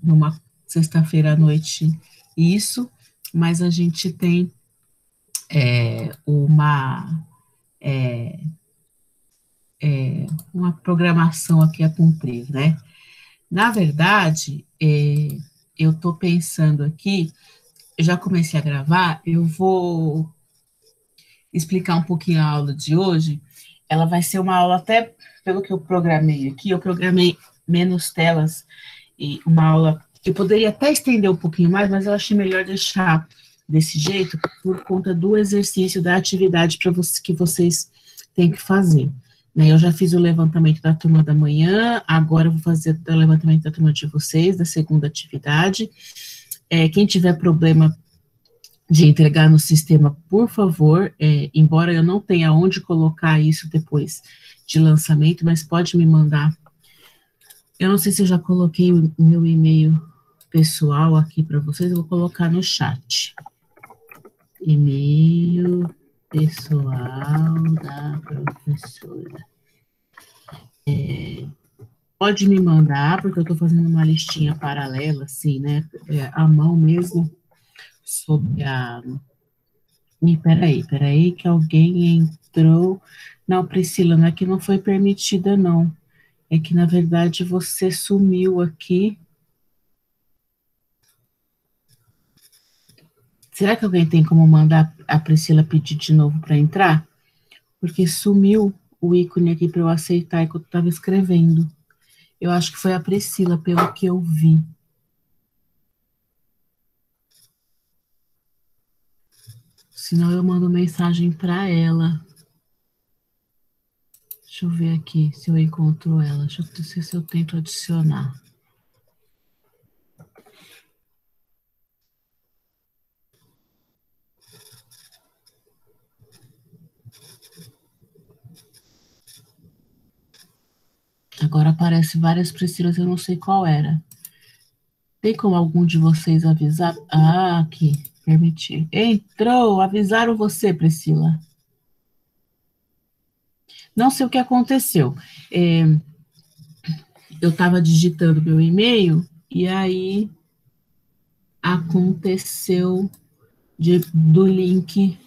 numa sexta-feira à noite isso, mas a gente tem uma, é, uma programação aqui a cumprir, né? Na verdade, eu estou pensando aqui, eu já comecei a gravar, eu vou explicar um pouquinho a aula de hoje. Ela vai ser uma aula até, pelo que eu programei aqui, eu programei menos telas e uma aula, eu poderia até estender um pouquinho mais, mas eu achei melhor deixar desse jeito por conta do exercício, da atividade para você, que vocês têm que fazer. Né, eu já fiz o levantamento da turma da manhã, agora eu vou fazer o levantamento da turma de vocês, da segunda atividade. Quem tiver problema de entregar no sistema, por favor, embora eu não tenha onde colocar isso depois de lançamento, mas pode me mandar. Eu não sei se eu já coloquei o meu e-mail pessoal aqui para vocês, eu vou colocar no chat. E-mail pessoal da professora. Pode me mandar, porque eu estou fazendo uma listinha paralela, assim, né, à mão mesmo, sobre a... Peraí, que alguém entrou. Não, Priscila, não é que não foi permitida, não. É que, na verdade, você sumiu aqui. Será que alguém tem como mandar a Priscila pedir de novo para entrar? Porque sumiu o ícone aqui para eu aceitar enquanto eu estava escrevendo. Eu acho que foi a Priscila, pelo que eu vi. Senão eu mando mensagem para ela. Deixa eu ver aqui se eu encontro ela. Deixa eu ver se eu tento adicionar. Agora aparece várias Priscilas, eu não sei qual era. Tem como algum de vocês avisar? Ah, aqui, permitir. Entrou, avisaram você, Priscila. Não sei o que aconteceu. Eu estava digitando meu e-mail e aí aconteceu do link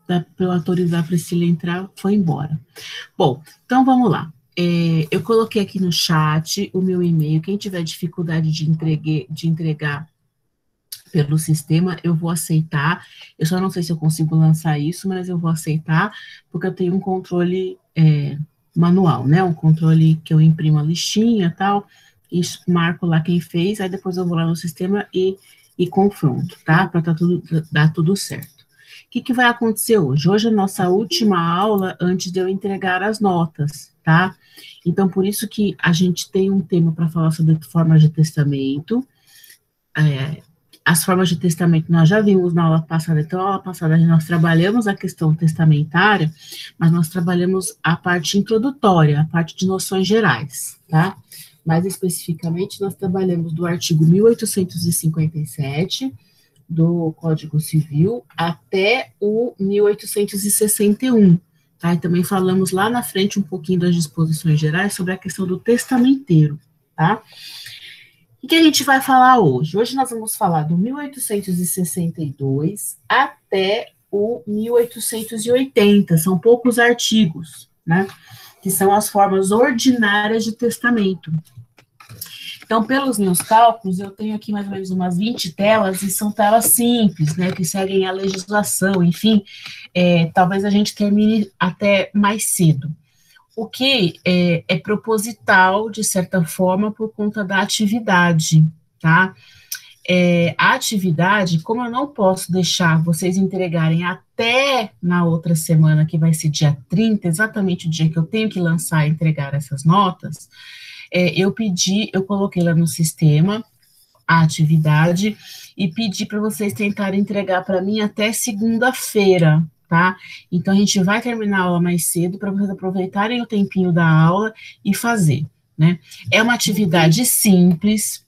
para eu autorizar a Priscila entrar, foi embora. Bom, então vamos lá. Eu coloquei aqui no chat o meu e-mail. Quem tiver dificuldade de entregar pelo sistema, eu vou aceitar. Eu só não sei se eu consigo lançar isso, mas eu vou aceitar, porque eu tenho um controle manual, né? Um controle que eu imprimo a listinha e tal, e marco lá quem fez, aí depois eu vou lá no sistema e confronto, tá? Para dar tudo certo. O que vai acontecer hoje? Hoje é a nossa última aula antes de eu entregar as notas, tá? Então, por isso que a gente tem um tema para falar sobre formas de testamento. As formas de testamento nós já vimos na aula passada, então, na aula passada nós trabalhamos a questão testamentária, mas nós trabalhamos a parte introdutória, a parte de noções gerais, tá? Mais especificamente, nós trabalhamos do artigo 1857 do Código Civil até o 1861, tá? E também falamos lá na frente um pouquinho das disposições gerais sobre a questão do testamenteiro, tá? O que a gente vai falar hoje? Hoje nós vamos falar do 1862 até o 1880, são poucos artigos, né? Que são as formas ordinárias de testamento. Então, pelos meus cálculos, eu tenho aqui mais ou menos umas 20 telas, e são telas simples, né, que seguem a legislação, enfim, talvez a gente termine até mais cedo. O que é proposital, de certa forma, por conta da atividade, tá? A atividade, como eu não posso deixar vocês entregarem até na outra semana, que vai ser dia 30, exatamente o dia que eu tenho que lançar e entregar essas notas, eu coloquei lá no sistema a atividade e pedi para vocês tentarem entregar para mim até segunda-feira, tá? Então, a gente vai terminar a aula mais cedo para vocês aproveitarem o tempinho da aula e fazer, né? É uma atividade simples,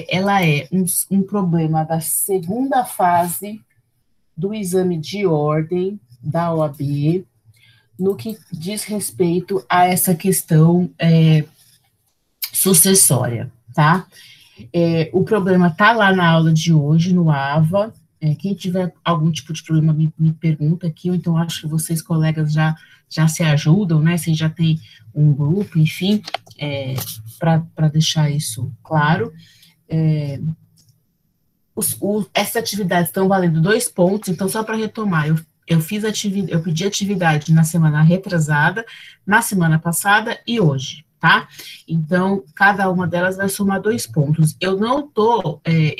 ela é um problema da segunda fase do exame de ordem da OAB, no que diz respeito a essa questão sucessória, tá? O problema está lá na aula de hoje, no AVA. Quem tiver algum tipo de problema, me pergunta aqui, ou então acho que vocês, colegas, já se ajudam, né? Vocês já têm um grupo, enfim, para deixar isso claro. Essas atividades estão valendo 2 pontos, então, só para retomar, eu pedi atividade na semana retrasada, na semana passada e hoje, tá? Então, cada uma delas vai somar 2 pontos. Eu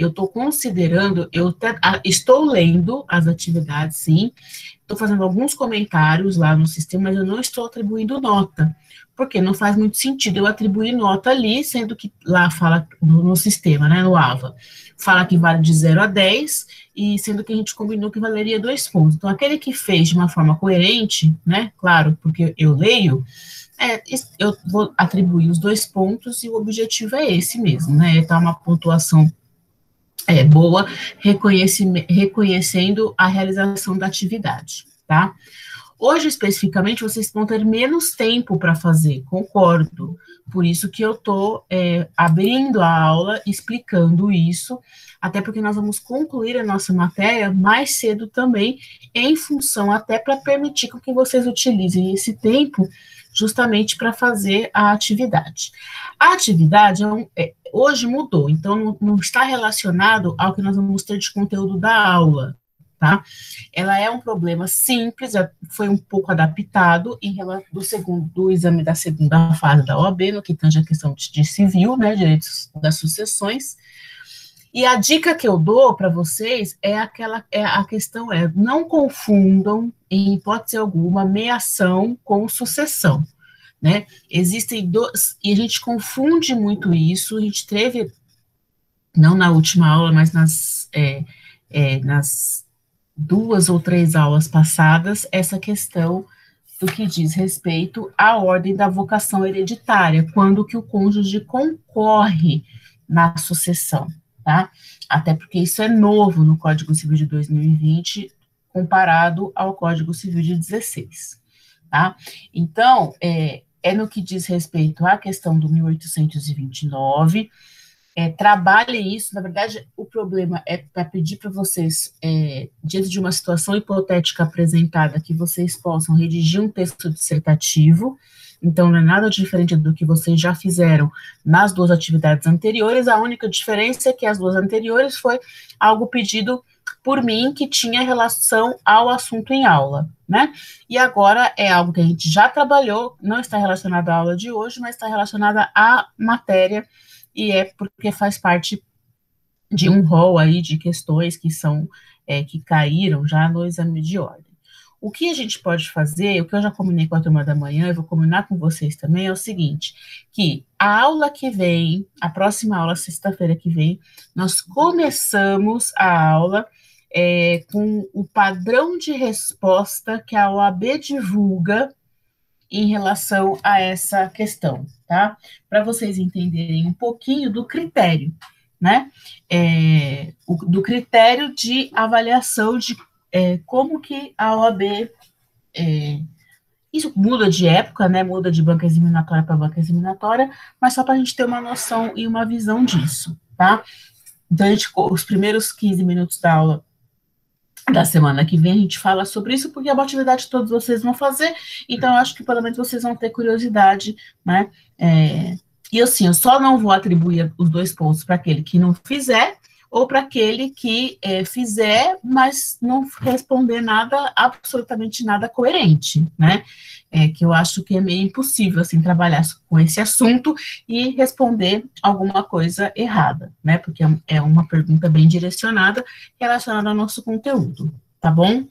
estou considerando, estou lendo as atividades, sim, estou fazendo alguns comentários lá no sistema, mas eu não estou atribuindo nota, porque não faz muito sentido eu atribuir nota ali, sendo que lá fala no sistema, né, no AVA, fala que vale de 0 a 10, e sendo que a gente combinou que valeria 2 pontos. Então, aquele que fez de uma forma coerente, né, claro, porque eu leio, eu vou atribuir os 2 pontos, e o objetivo é esse mesmo, né, tá uma pontuação boa, reconhecendo a realização da atividade, tá? Hoje, especificamente, vocês vão ter menos tempo para fazer, concordo. Por isso que eu estou abrindo a aula, explicando isso, até porque nós vamos concluir a nossa matéria mais cedo também, em função até para permitir que vocês utilizem esse tempo justamente para fazer a atividade. A atividade hoje mudou, então não está relacionado ao que nós vamos ter de conteúdo da aula, tá? Ela é um problema simples, foi um pouco adaptado do exame da segunda fase da OAB, no que tange a questão de civil, né, direitos das sucessões. E a dica que eu dou para vocês a questão não confundam, em hipótese alguma, meação com sucessão, né? Existem e a gente confunde muito isso, a gente teve, não na última aula, mas nas 2 ou 3 aulas passadas, essa questão do que diz respeito à ordem da vocação hereditária, quando que o cônjuge concorre na sucessão, tá? Até porque isso é novo no Código Civil de 2020, comparado ao Código Civil de 16, tá? Então, no que diz respeito à questão do 1829, trabalhem isso. Na verdade, o problema é para pedir para vocês, diante de uma situação hipotética apresentada, que vocês possam redigir um texto dissertativo. Então, não é nada diferente do que vocês já fizeram nas 2 atividades anteriores. A única diferença é que as 2 anteriores foi algo pedido por mim, que tinha relação ao assunto em aula, né? E agora é algo que a gente já trabalhou, não está relacionado à aula de hoje, mas está relacionada à matéria, e porque faz parte de um rol aí de questões que caíram já no exame de ordem. O que a gente pode fazer, o que eu já combinei com a turma da manhã, eu vou combinar com vocês também, é o seguinte, que a aula que vem, a próxima aula, sexta-feira que vem, nós começamos a aula com o padrão de resposta que a OAB divulga em relação a essa questão, tá? Para vocês entenderem um pouquinho do critério, né? Do critério de avaliação de como que a OAB, isso muda de época, né? Muda de banca examinatória para banca examinatória, mas só para a gente ter uma noção e uma visão disso, tá? Então, os primeiros 15 minutos da aula da semana que vem a gente fala sobre isso, porque é uma atividade que todos vocês vão fazer, então eu acho que pelo menos vocês vão ter curiosidade, né? E assim, eu só não vou atribuir os 2 pontos para aquele que não fizer, ou para aquele que fizer, mas não responder nada, absolutamente nada coerente, né? Que eu acho que é meio impossível, assim, trabalhar com esse assunto e responder alguma coisa errada, né? Porque é uma pergunta bem direcionada, relacionada ao nosso conteúdo, tá bom?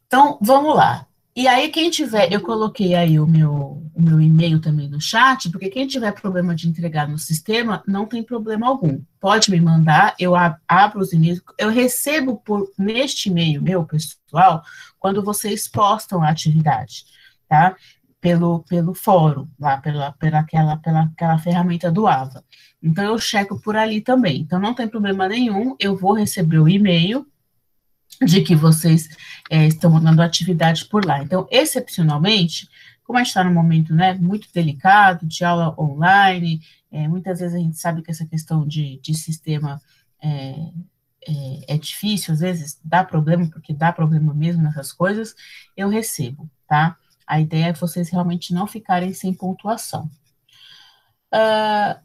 Então, vamos lá. E aí, quem tiver, eu coloquei aí o meu e-mail também no chat, porque quem tiver problema de entregar no sistema, não tem problema algum. Pode me mandar, eu abro os e-mails, eu recebo neste e-mail meu, pessoal, quando vocês postam a atividade, tá? Pelo fórum, lá, pelaquela ferramenta do AVA. Então, eu checo por ali também. Então, não tem problema nenhum, eu vou receber o e-mail de que vocês estão mandando atividade por lá. Então, excepcionalmente, como a gente está num momento, né, muito delicado, de aula online, muitas vezes a gente sabe que essa questão de sistema é difícil, às vezes dá problema, porque dá problema mesmo nessas coisas, eu recebo, tá? A ideia é vocês realmente não ficarem sem pontuação.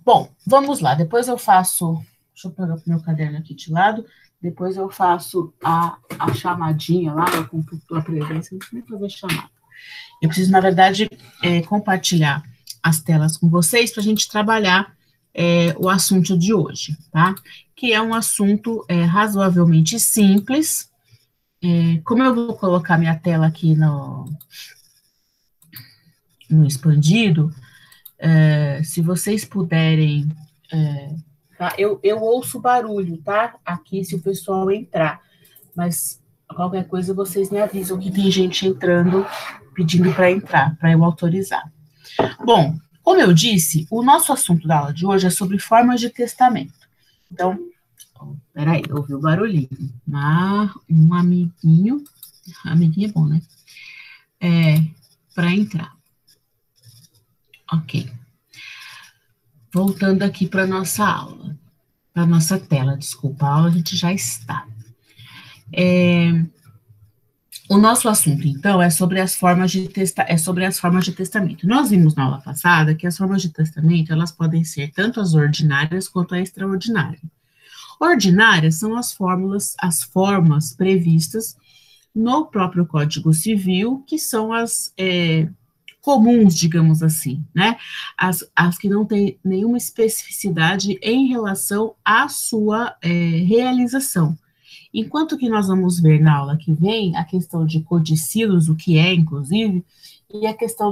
Bom, vamos lá, depois eu faço, deixa eu pegar o meu caderno aqui de lado, depois eu faço a chamadinha lá, eu computo a presença, não precisa fazer chamada. Eu preciso, na verdade, compartilhar as telas com vocês para a gente trabalhar o assunto de hoje, tá? Que é um assunto razoavelmente simples. Como eu vou colocar minha tela aqui no expandido, se vocês puderem... tá? Eu ouço barulho, tá? Aqui, se o pessoal entrar, mas qualquer coisa vocês me avisam que tem gente entrando, pedindo para entrar, para eu autorizar. Bom, como eu disse, o nosso assunto da aula de hoje é sobre formas de testamento. Então, peraí, eu ouvi o barulhinho. Um amiguinho é bom, né? Para entrar. Ok. Voltando aqui para nossa aula, para nossa tela, desculpa, a aula a gente já está. O nosso assunto, então, é sobre as formas de testamento. Nós vimos na aula passada que as formas de testamento, elas podem ser tanto as ordinárias quanto a extraordinária. Ordinárias são as formas previstas no próprio Código Civil, que são as comuns, digamos assim, né? As que não têm nenhuma especificidade em relação à sua realização. Enquanto que nós vamos ver na aula que vem a questão de codicílios, o que é, inclusive, e a questão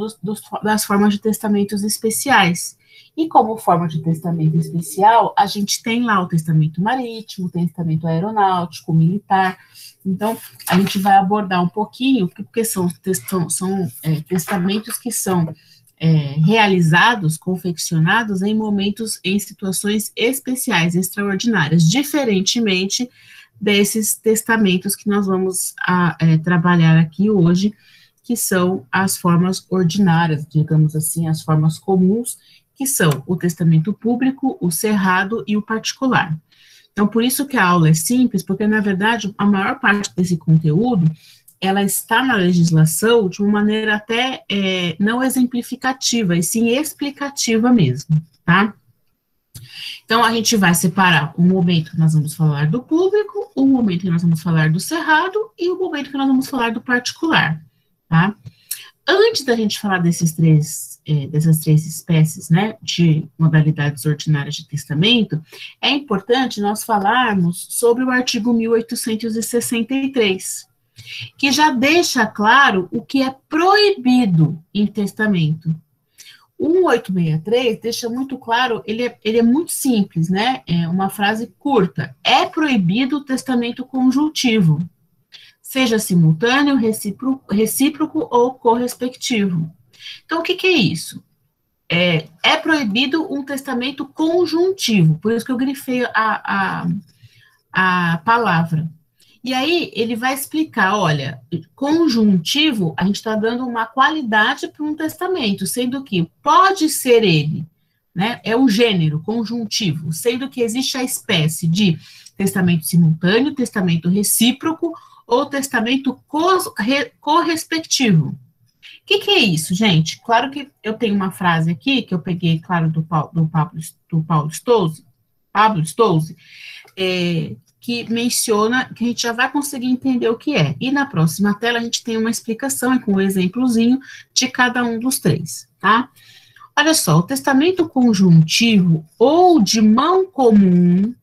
das formas de testamentos especiais. E como forma de testamento especial, a gente tem lá o testamento marítimo, o testamento aeronáutico, militar. Então, a gente vai abordar um pouquinho, porque são testamentos que são realizados, confeccionados em situações especiais, extraordinárias, diferentemente desses testamentos que nós vamos trabalhar aqui hoje, que são as formas ordinárias, digamos assim, as formas comuns, que são o testamento público, o cerrado e o particular. Então, por isso que a aula é simples, porque, na verdade, a maior parte desse conteúdo, ela está na legislação de uma maneira até não exemplificativa, e sim explicativa mesmo, tá? Então, a gente vai separar o momento que nós vamos falar do público, o momento que nós vamos falar do cerrado e o momento que nós vamos falar do particular, tá? Antes da gente falar dessas três espécies, né, de modalidades ordinárias de testamento, é importante nós falarmos sobre o artigo 1863, que já deixa claro o que é proibido em testamento. O 1863 deixa muito claro, ele é muito simples, né? É uma frase curta. É proibido o testamento conjuntivo, seja simultâneo, recíproco ou correspectivo. Então, o que é isso? É proibido um testamento conjuntivo, por isso que eu grifei a palavra. E aí, ele vai explicar, olha, conjuntivo, a gente está dando uma qualidade para um testamento, sendo que pode ser ele, né, é o gênero, conjuntivo, sendo que existe a espécie de testamento simultâneo, testamento recíproco ou testamento correspectivo. O que é isso, gente? Claro que eu tenho uma frase aqui, que eu peguei, claro, do Pablo Stolze, que menciona, que a gente já vai conseguir entender o que é. E na próxima tela a gente tem uma explicação com um exemplozinho de cada um dos três, tá? Olha só, o testamento conjuntivo ou de mão comum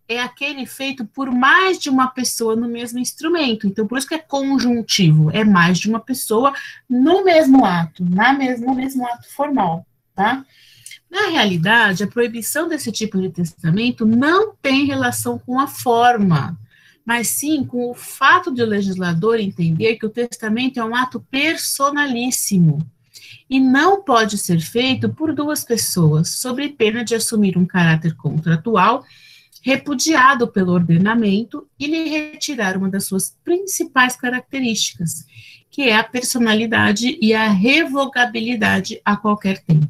é aquele feito por mais de uma pessoa no mesmo instrumento. Então, por isso que é conjuntivo, é mais de uma pessoa no mesmo ato, no mesmo ato formal, tá? Na realidade, a proibição desse tipo de testamento não tem relação com a forma, mas sim com o fato de o legislador entender que o testamento é um ato personalíssimo e não pode ser feito por duas pessoas, sob pena de assumir um caráter contratual repudiado pelo ordenamento e lhe retirar uma das suas principais características, que é a personalidade e a revogabilidade a qualquer tempo.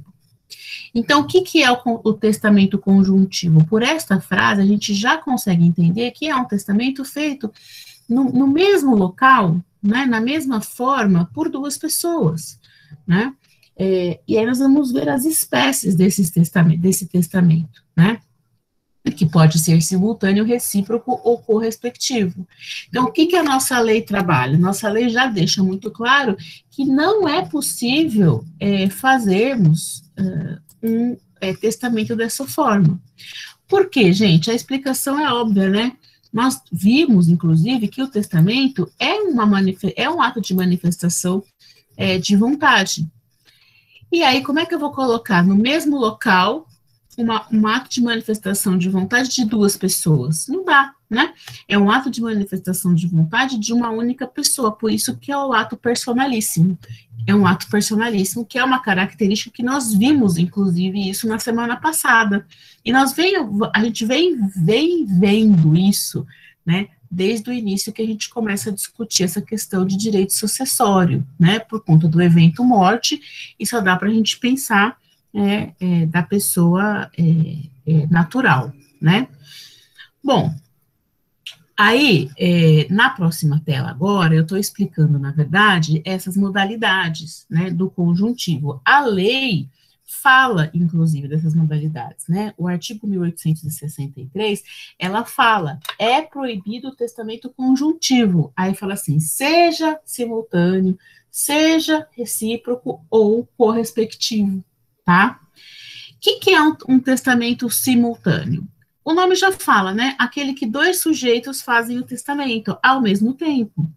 Então, o que é o testamento conjuntivo? Por esta frase, a gente já consegue entender que é um testamento feito no mesmo local, né, na mesma forma, por duas pessoas, né? E aí nós vamos ver as espécies desse testamento, né? Que pode ser simultâneo, recíproco ou correspectivo. Então, o que a nossa lei trabalha? Nossa lei já deixa muito claro que não é possível fazermos um testamento dessa forma. Por quê, gente? A explicação é óbvia, né? Nós vimos, inclusive, que o testamento é um ato de manifestação de vontade. E aí, como é que eu vou colocar no mesmo local um ato de manifestação de vontade de duas pessoas? Não dá, né? É um ato de manifestação de vontade de uma única pessoa, por isso que é o ato personalíssimo. É um ato personalíssimo, que é uma característica que nós vimos, inclusive, isso na semana passada. E a gente vem vendo isso, né? Desde o início que a gente começa a discutir essa questão de direito sucessório, né? Por conta do evento morte, e só dá para a gente pensar da pessoa natural, né? Bom, aí, na próxima tela agora, eu estou explicando, na verdade, essas modalidades, né, do conjuntivo. A lei fala, inclusive, dessas modalidades, né? O artigo 1863, ela fala, é proibido o testamento conjuntivo. Aí fala assim, seja simultâneo, seja recíproco ou correspectivo, tá? O que é um testamento simultâneo? O nome já fala, né? Aquele que dois sujeitos fazem o testamento ao mesmo tempo,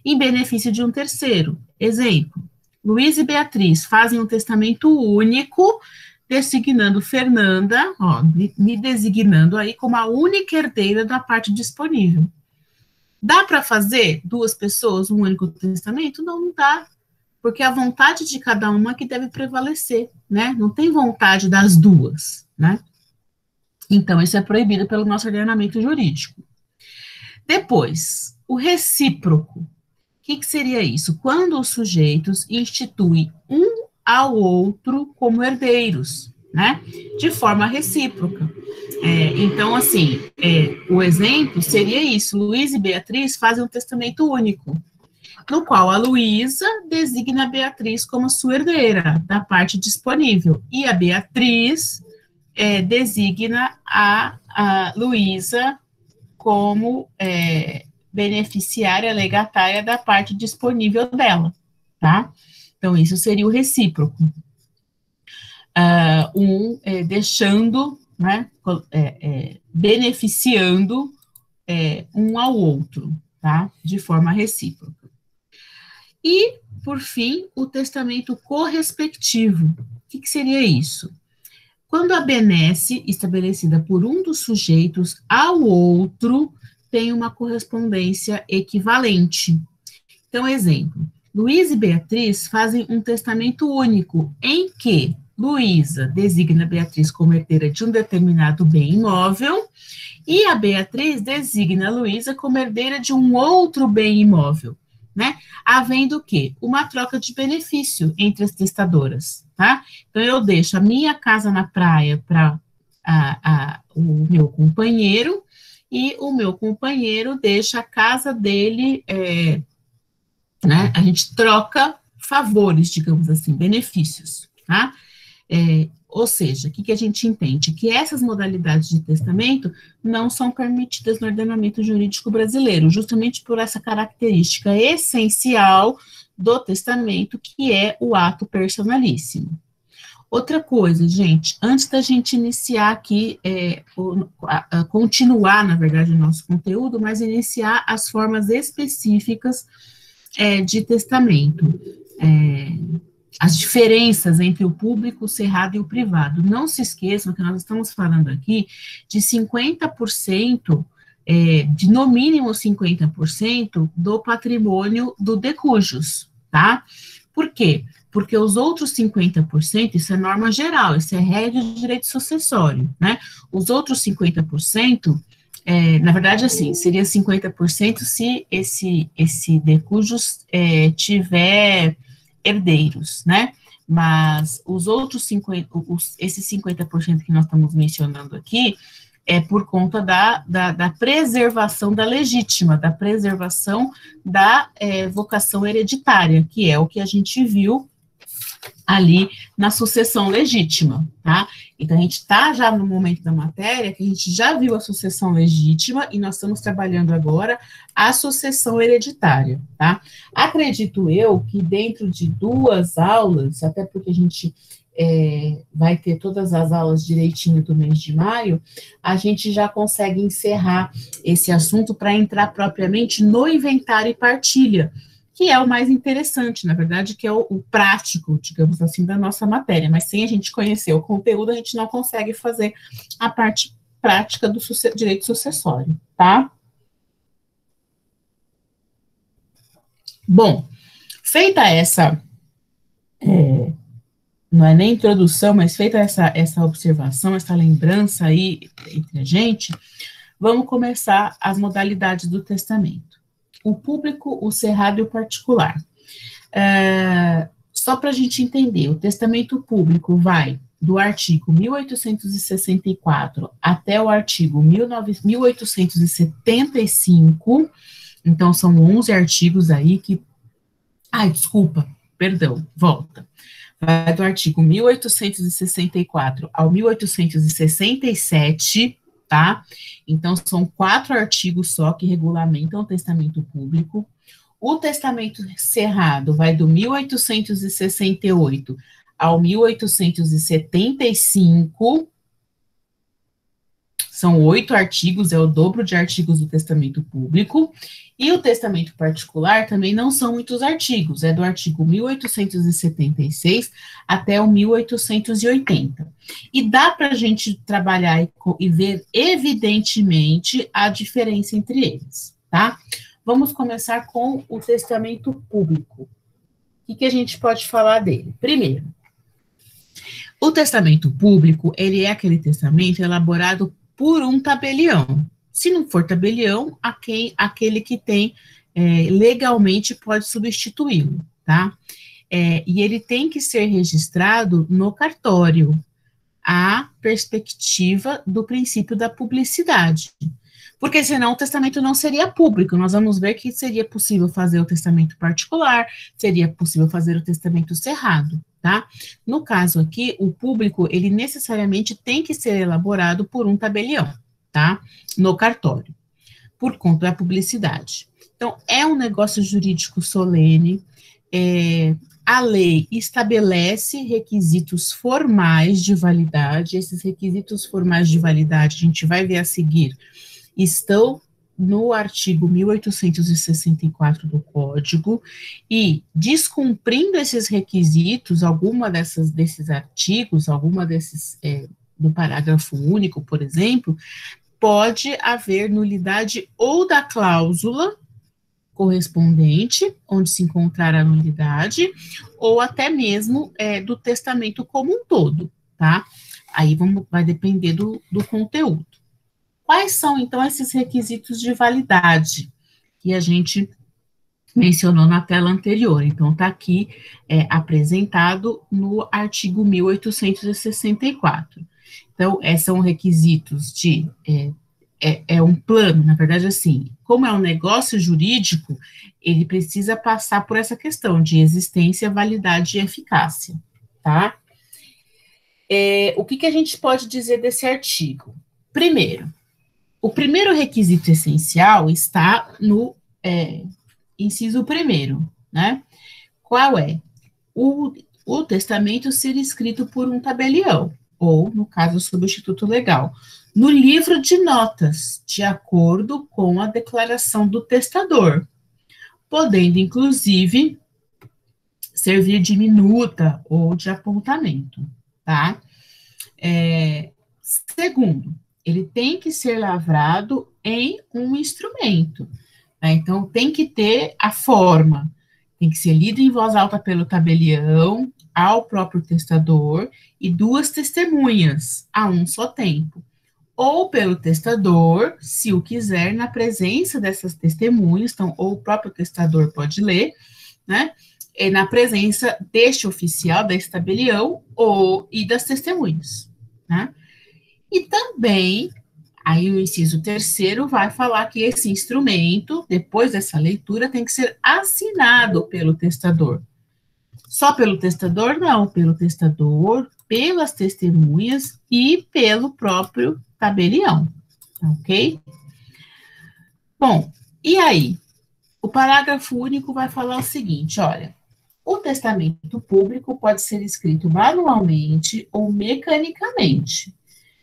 em benefício de um terceiro. Exemplo, Luiz e Beatriz fazem um testamento único, designando Fernanda, me designando aí como a única herdeira da parte disponível. Dá para fazer duas pessoas um único testamento? Não, não dá. Porque a vontade de cada uma que deve prevalecer, né? Não tem vontade das duas, né? Então, isso é proibido pelo nosso ordenamento jurídico. Depois, o recíproco. O que seria isso? Quando os sujeitos instituem um ao outro como herdeiros, né? De forma recíproca. Então, assim, o exemplo seria isso. Luiz e Beatriz fazem um testamento único, no qual a Luísa designa a Beatriz como sua herdeira, da parte disponível, e a Beatriz designa a Luísa como beneficiária legatária da parte disponível dela, tá? Então, isso seria o recíproco. Deixando, né, beneficiando um ao outro, tá? De forma recíproca. E, por fim, o testamento correspectivo. O que seria isso? Quando a benesse estabelecida por um dos sujeitos ao outro tem uma correspondência equivalente. Então, exemplo, Luiz e Beatriz fazem um testamento único em que Luísa designa Beatriz como herdeira de um determinado bem imóvel e a Beatriz designa Luísa como herdeira de um outro bem imóvel, né? Havendo o quê? Uma troca de benefício entre as testadoras, tá? Então, eu deixo a minha casa na praia para o meu companheiro e o meu companheiro deixa a casa dele, né? A gente troca favores, digamos assim, benefícios, tá? Ou seja, o que a gente entende? Que essas modalidades de testamento não são permitidas no ordenamento jurídico brasileiro, justamente por essa característica essencial do testamento, que é o ato personalíssimo. Outra coisa, gente, antes da gente iniciar aqui, continuar, na verdade, o nosso conteúdo, mas iniciar as formas específicas de testamento. As diferenças entre o público, o cerrado e o privado. Não se esqueçam que nós estamos falando aqui de 50%, de no mínimo 50% do patrimônio do de cujus, tá? Por quê? Porque os outros 50%, isso é norma geral, isso é regra de direito sucessório, né? Os outros 50%, Na verdade, assim, seria 50% se esse de cujos tiver herdeiros, né? Mas os outros 50%, esses 50% que nós estamos mencionando aqui, é por conta da preservação da legítima, da preservação da vocação hereditária, que é o que a gente viu ali na sucessão legítima, tá? Então, a gente está já no momento da matéria que a gente já viu a sucessão legítima e nós estamos trabalhando agora a sucessão hereditária, tá? Acredito eu que dentro de 2 aulas, até porque a gente vai ter todas as aulas direitinho do mês de maio, a gente já consegue encerrar esse assunto para entrar propriamente no inventário e partilha, que é o mais interessante, na verdade, que é o prático, digamos assim, da nossa matéria, mas sem a gente conhecer o conteúdo, a gente não consegue fazer a parte prática do direito sucessório, tá? Bom, feita essa, não é nem introdução, mas feita essa observação, essa lembrança aí entre a gente, vamos começar as modalidades do testamento. O público, o cerrado e o particular. Só para a gente entender, o testamento público vai do artigo 1864 até o artigo 1875, então são 11 artigos aí que... Ai, desculpa, perdão, volta. Vai do artigo 1864 ao 1867, tá? Então, são 4 artigos só que regulamentam o testamento público. O testamento cerrado vai do 1868 ao 1875, são 8 artigos, é o dobro de artigos do testamento público, e o testamento particular também não são muitos artigos, é do artigo 1876 até o 1880. E dá para a gente trabalhar e ver evidentemente a diferença entre eles, tá? Vamos começar com o testamento público. O que a gente pode falar dele? Primeiro, o testamento público, ele é aquele testamento elaborado por um tabelião. Se não for tabelião, aquele que tem legalmente pode substituí-lo, tá? E ele tem que ser registrado no cartório, à perspectiva do princípio da publicidade. Porque senão o testamento não seria público. Nós vamos ver que seria possível fazer o testamento particular, seria possível fazer o testamento cerrado, tá? No caso aqui, o público, ele necessariamente tem que ser elaborado por um tabelião, tá? No cartório, por conta da publicidade. Então, é um negócio jurídico solene, a lei estabelece requisitos formais de validade, esses requisitos formais de validade, a gente vai ver a seguir, estão no artigo 1864 do Código, e descumprindo esses requisitos, desses artigos, do parágrafo único, por exemplo, pode haver nulidade ou da cláusula correspondente, onde se encontrar a nulidade, ou até mesmo do testamento como um todo, tá? Aí vai depender do conteúdo. Quais são, então, esses requisitos de validade que a gente mencionou na tela anterior? Então, está aqui apresentado no artigo 1864. Então, são requisitos de... um plano, na verdade, assim, como é um negócio jurídico, ele precisa passar por essa questão de existência, validade e eficácia, tá? O que a gente pode dizer desse artigo? Primeiro, o primeiro requisito essencial está no inciso 1º, né? Qual é? O testamento ser escrito por um tabelião, ou, no caso, substituto legal, no livro de notas, de acordo com a declaração do testador, podendo, inclusive, servir de minuta ou de apontamento, tá? Segundo, ele tem que ser lavrado em um instrumento, né? Então, tem que ter a forma, tem que ser lido em voz alta pelo tabelião, ao próprio testador, e 2 testemunhas, a um só tempo. ou pelo testador, se o quiser, na presença dessas testemunhas, então, ou o próprio testador pode ler, né, na presença deste oficial, desse tabelião, e das testemunhas, né. E também, aí o inciso terceiro vai falar que esse instrumento, depois dessa leitura, tem que ser assinado pelo testador. Só pelo testador? Não, pelo testador, pelas testemunhas e pelo próprio tabelião, ok? Bom, e aí? O parágrafo único vai falar o seguinte, olha, o testamento público pode ser escrito manualmente ou mecanicamente,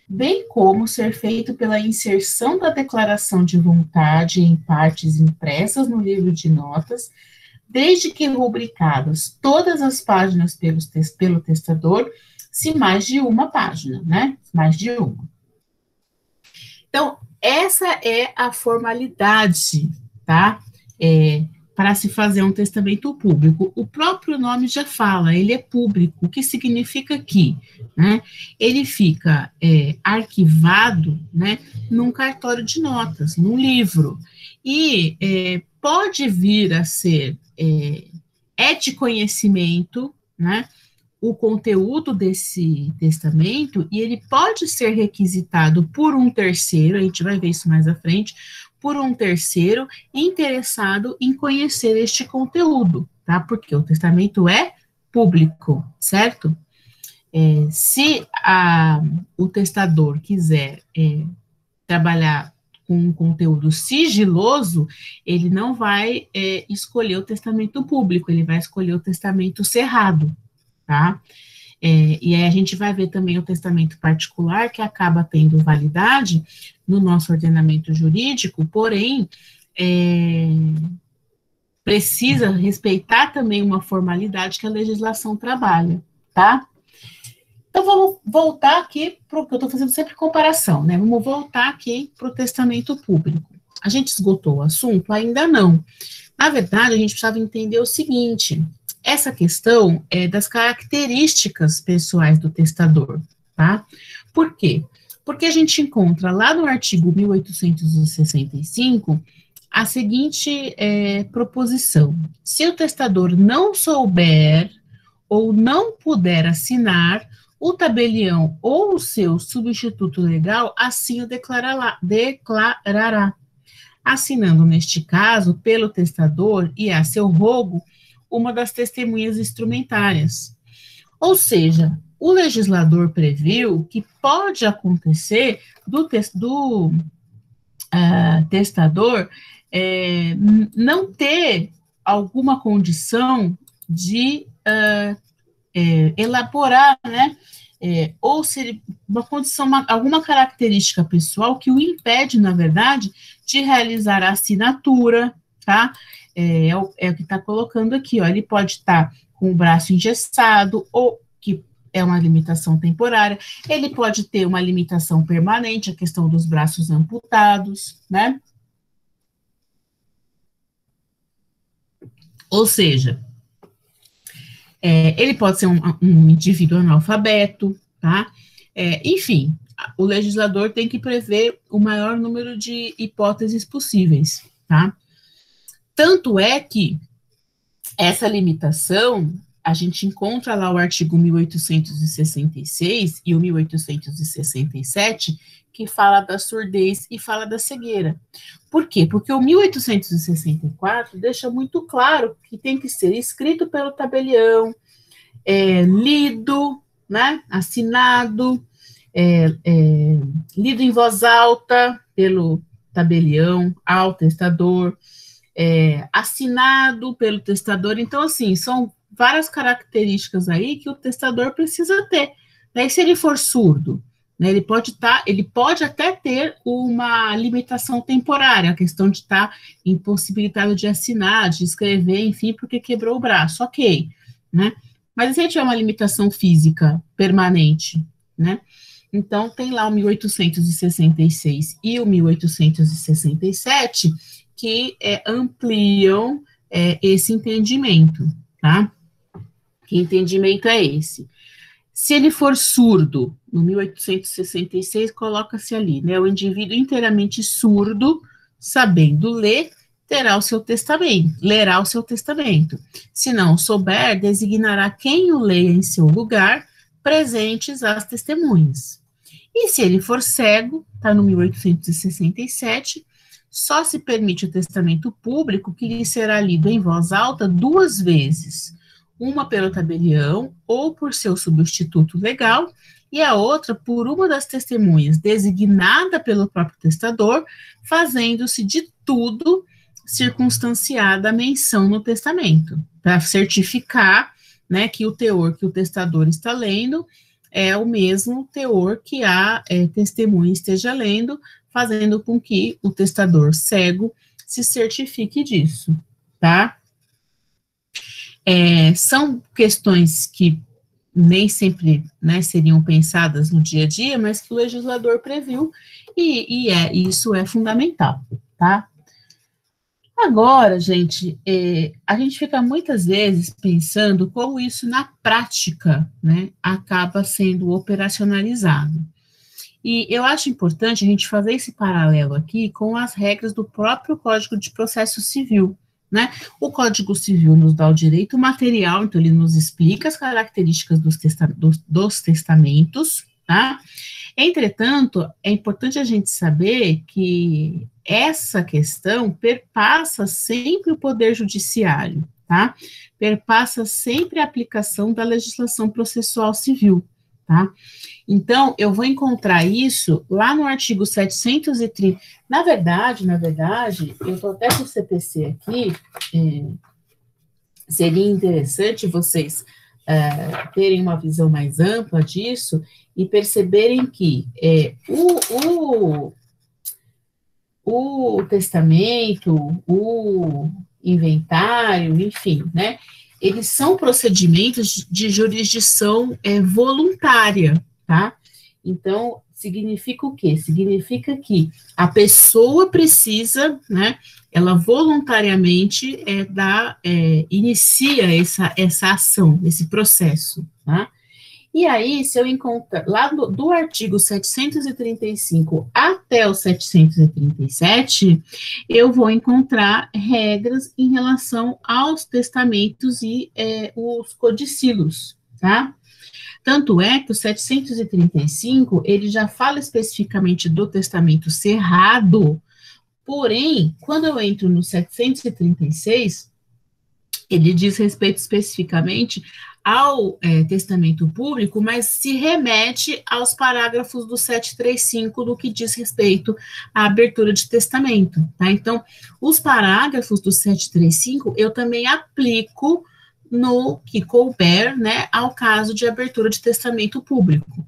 bem como ser feito pela inserção da declaração de vontade em partes impressas no livro de notas, desde que rubricadas todas as páginas pelo testador, se mais de uma página, né? Mais de uma. Então, essa é a formalidade, tá? Para se fazer um testamento público. O próprio nome já fala, ele é público, o que significa que, né, ele fica arquivado, né, num cartório de notas, num livro, e pode vir a ser de conhecimento, né, o conteúdo desse testamento, e ele pode ser requisitado por um terceiro, a gente vai ver isso mais à frente, por um terceiro interessado em conhecer este conteúdo, tá? Porque o testamento é público, certo? Se o testador quiser trabalhar com um conteúdo sigiloso, ele não vai escolher o testamento público, ele vai escolher o testamento cerrado, tá? E aí a gente vai ver também o testamento particular, que acaba tendo validade no nosso ordenamento jurídico, porém, precisa respeitar também uma formalidade que a legislação trabalha, tá? Então, vamos voltar aqui, porque eu estou fazendo sempre comparação, né? Vamos voltar aqui para o testamento público. A gente esgotou o assunto? Ainda não. Na verdade, a gente precisava entender o seguinte, essa questão é das características pessoais do testador, tá? Por quê? Porque a gente encontra lá no artigo 1865 a seguinte proposição: se o testador não souber ou não puder assinar, o tabelião ou o seu substituto legal assim o declarará, assinando, neste caso, pelo testador e a seu rogo, uma das testemunhas instrumentárias. Ou seja, o legislador previu que pode acontecer do testador não ter alguma condição de elaborar, né, ou se uma condição, alguma característica pessoal que o impede, na verdade, de realizar a assinatura, tá? É o que está colocando aqui, ó, ele pode estar com o braço engessado, ou que é uma limitação temporária, ele pode ter uma limitação permanente, a questão dos braços amputados, né? Ou seja, ele pode ser um indivíduo analfabeto, tá? Enfim, o legislador tem que prever o maior número de hipóteses possíveis, tá? Tanto é que essa limitação, a gente encontra lá o artigo 1866 e o 1867, que fala da surdez e fala da cegueira. Por quê? Porque o 1864 deixa muito claro que tem que ser escrito pelo tabelião, lido, né, assinado, lido em voz alta pelo tabelião, ao testador, assinado pelo testador. Então, assim, são várias características aí que o testador precisa ter. Né? E se ele for surdo, né, ele pode até ter uma limitação temporária, a questão de estar impossibilitado de assinar, de escrever, enfim, porque quebrou o braço, ok, né? Mas se ele tiver uma limitação física permanente, né? Então, tem lá o 1866 e o 1867 que ampliam esse entendimento, tá? Que entendimento é esse? Se ele for surdo, no 1866, coloca-se ali, né? O indivíduo inteiramente surdo, sabendo ler, terá o seu testamento, lerá o seu testamento. Se não souber, designará quem o leia em seu lugar, presentes as testemunhas. E se ele for cego, está no 1867, só se permite o testamento público que lhe será lido em voz alta 2 vezes, uma pelo tabelião ou por seu substituto legal, e a outra por uma das testemunhas designada pelo próprio testador, fazendo-se de tudo circunstanciada a menção no testamento, para certificar, né, que o teor que o testador está lendo é o mesmo teor que a testemunha esteja lendo, fazendo com que o testador cego se certifique disso, tá? São questões que nem sempre, né, seriam pensadas no dia a dia, mas que o legislador previu, e isso é fundamental, tá? Agora, gente, a gente fica muitas vezes pensando como isso na prática, né, acaba sendo operacionalizado. E eu acho importante a gente fazer esse paralelo aqui com as regras do próprio Código de Processo Civil, né? O Código Civil nos dá o direito material, então ele nos explica as características dos testamentos, tá? Entretanto, é importante a gente saber que essa questão perpassa sempre o Poder Judiciário, tá? Perpassa sempre a aplicação da legislação processual civil, tá? Então, eu vou encontrar isso lá no artigo 730. Na verdade, eu estou até com o CPC aqui, seria interessante vocês terem uma visão mais ampla disso e perceberem que o testamento, o inventário, enfim, né, eles são procedimentos de jurisdição voluntária, tá? Então, significa o quê? Significa que a pessoa precisa, né, ela voluntariamente inicia essa ação, esse processo, tá? E aí, se eu encontrar, lá do artigo 735 até o 737, eu vou encontrar regras em relação aos testamentos e os codicilos, tá? Tanto é que o 735, ele já fala especificamente do testamento cerrado, porém, quando eu entro no 736, ele diz respeito especificamente ao testamento público, mas se remete aos parágrafos do 735 do que diz respeito à abertura de testamento, tá? Então, os parágrafos do 735 eu também aplico no que couber, né, ao caso de abertura de testamento público.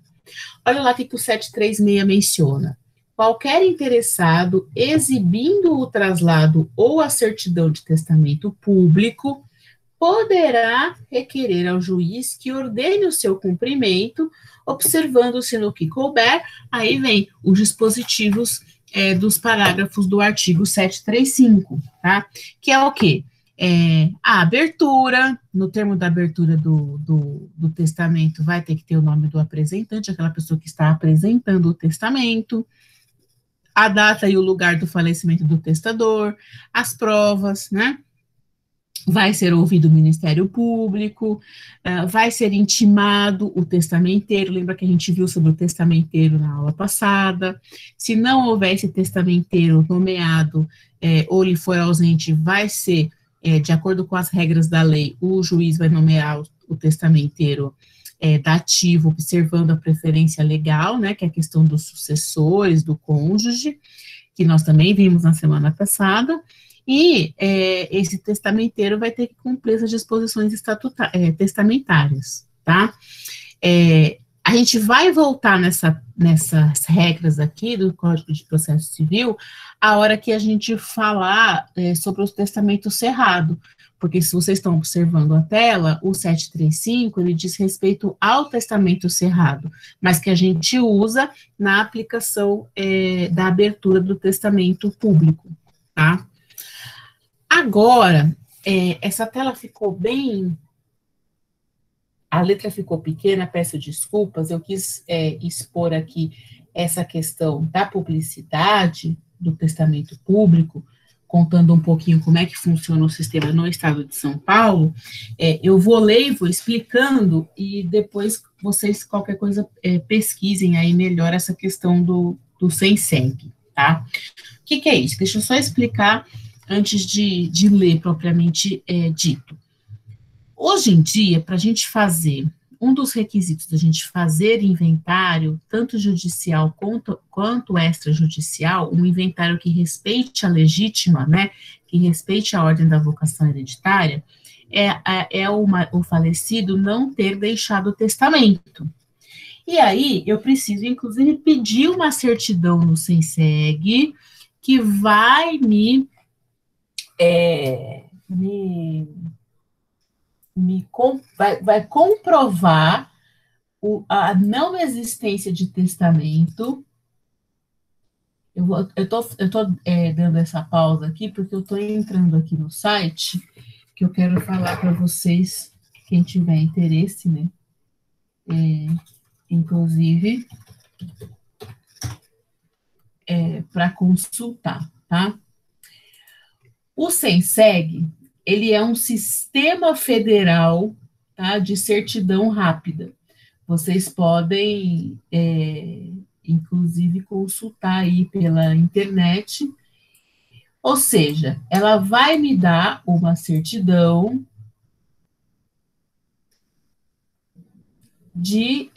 Olha lá o que o 736 menciona. Qualquer interessado exibindo o traslado ou a certidão de testamento público poderá requerer ao juiz que ordene o seu cumprimento, observando-se no que couber, aí vem os dispositivos dos parágrafos do artigo 735, tá? Que é o quê? A abertura, no termo da abertura do testamento, vai ter que ter o nome do apresentante, aquela pessoa que está apresentando o testamento, a data e o lugar do falecimento do testador, as provas, né? Vai ser ouvido o Ministério Público, vai ser intimado o testamenteiro, lembra que a gente viu sobre o testamenteiro na aula passada. Se não houver esse testamenteiro nomeado ou ele for ausente, vai ser, de acordo com as regras da lei, o juiz vai nomear o testamenteiro dativo, observando a preferência legal, né, que é a questão dos sucessores, do cônjuge, que nós também vimos na semana passada. E esse testamenteiro vai ter que cumprir essas disposições testamentárias, tá? A gente vai voltar nessas regras aqui do Código de Processo Civil a hora que a gente falar sobre o testamento cerrado, porque se vocês estão observando a tela, o 735, ele diz respeito ao testamento cerrado, mas que a gente usa na aplicação da abertura do testamento público, tá? Agora, essa tela ficou bem a letra ficou pequena, peço desculpas, eu quis expor aqui essa questão da publicidade do testamento público, contando um pouquinho como é que funciona o sistema no estado de São Paulo. Eu vou ler e vou explicando, e depois vocês, qualquer coisa, pesquisem aí melhor essa questão do SENSEG, tá? O que é isso? Deixa eu só explicar antes de ler propriamente dito. Hoje em dia, para a gente fazer, um dos requisitos da gente fazer inventário, tanto judicial quanto extrajudicial, um inventário que respeite a legítima, né, que respeite a ordem da vocação hereditária, o falecido não ter deixado o testamento. E aí, eu preciso, inclusive, pedir uma certidão no SENSEG que vai vai comprovar a não existência de testamento. Eu tô dando essa pausa aqui, porque eu estou entrando aqui no site, que eu quero falar para vocês, quem tiver interesse, né? Inclusive, para consultar, tá? O SENSEG, ele é um sistema federal, tá, de certidão rápida. Vocês podem, inclusive, consultar aí pela internet. Ou seja, ela vai me dar uma certidão de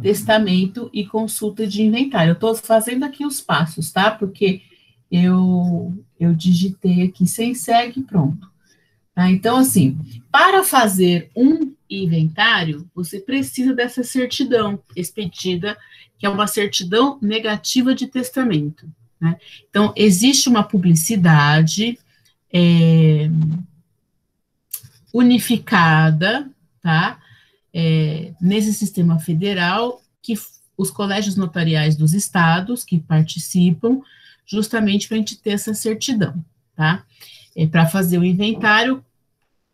testamento e consulta de inventário. Eu estou fazendo aqui os passos, tá? Porque eu digitei aqui SENSEG, pronto. Tá? Então, assim, para fazer um inventário, você precisa dessa certidão expedida, que é uma certidão negativa de testamento, né? Então, existe uma publicidade unificada, tá? Nesse sistema federal, que os colégios notariais dos estados que participam, justamente para a gente ter essa certidão, tá? Para fazer o inventário,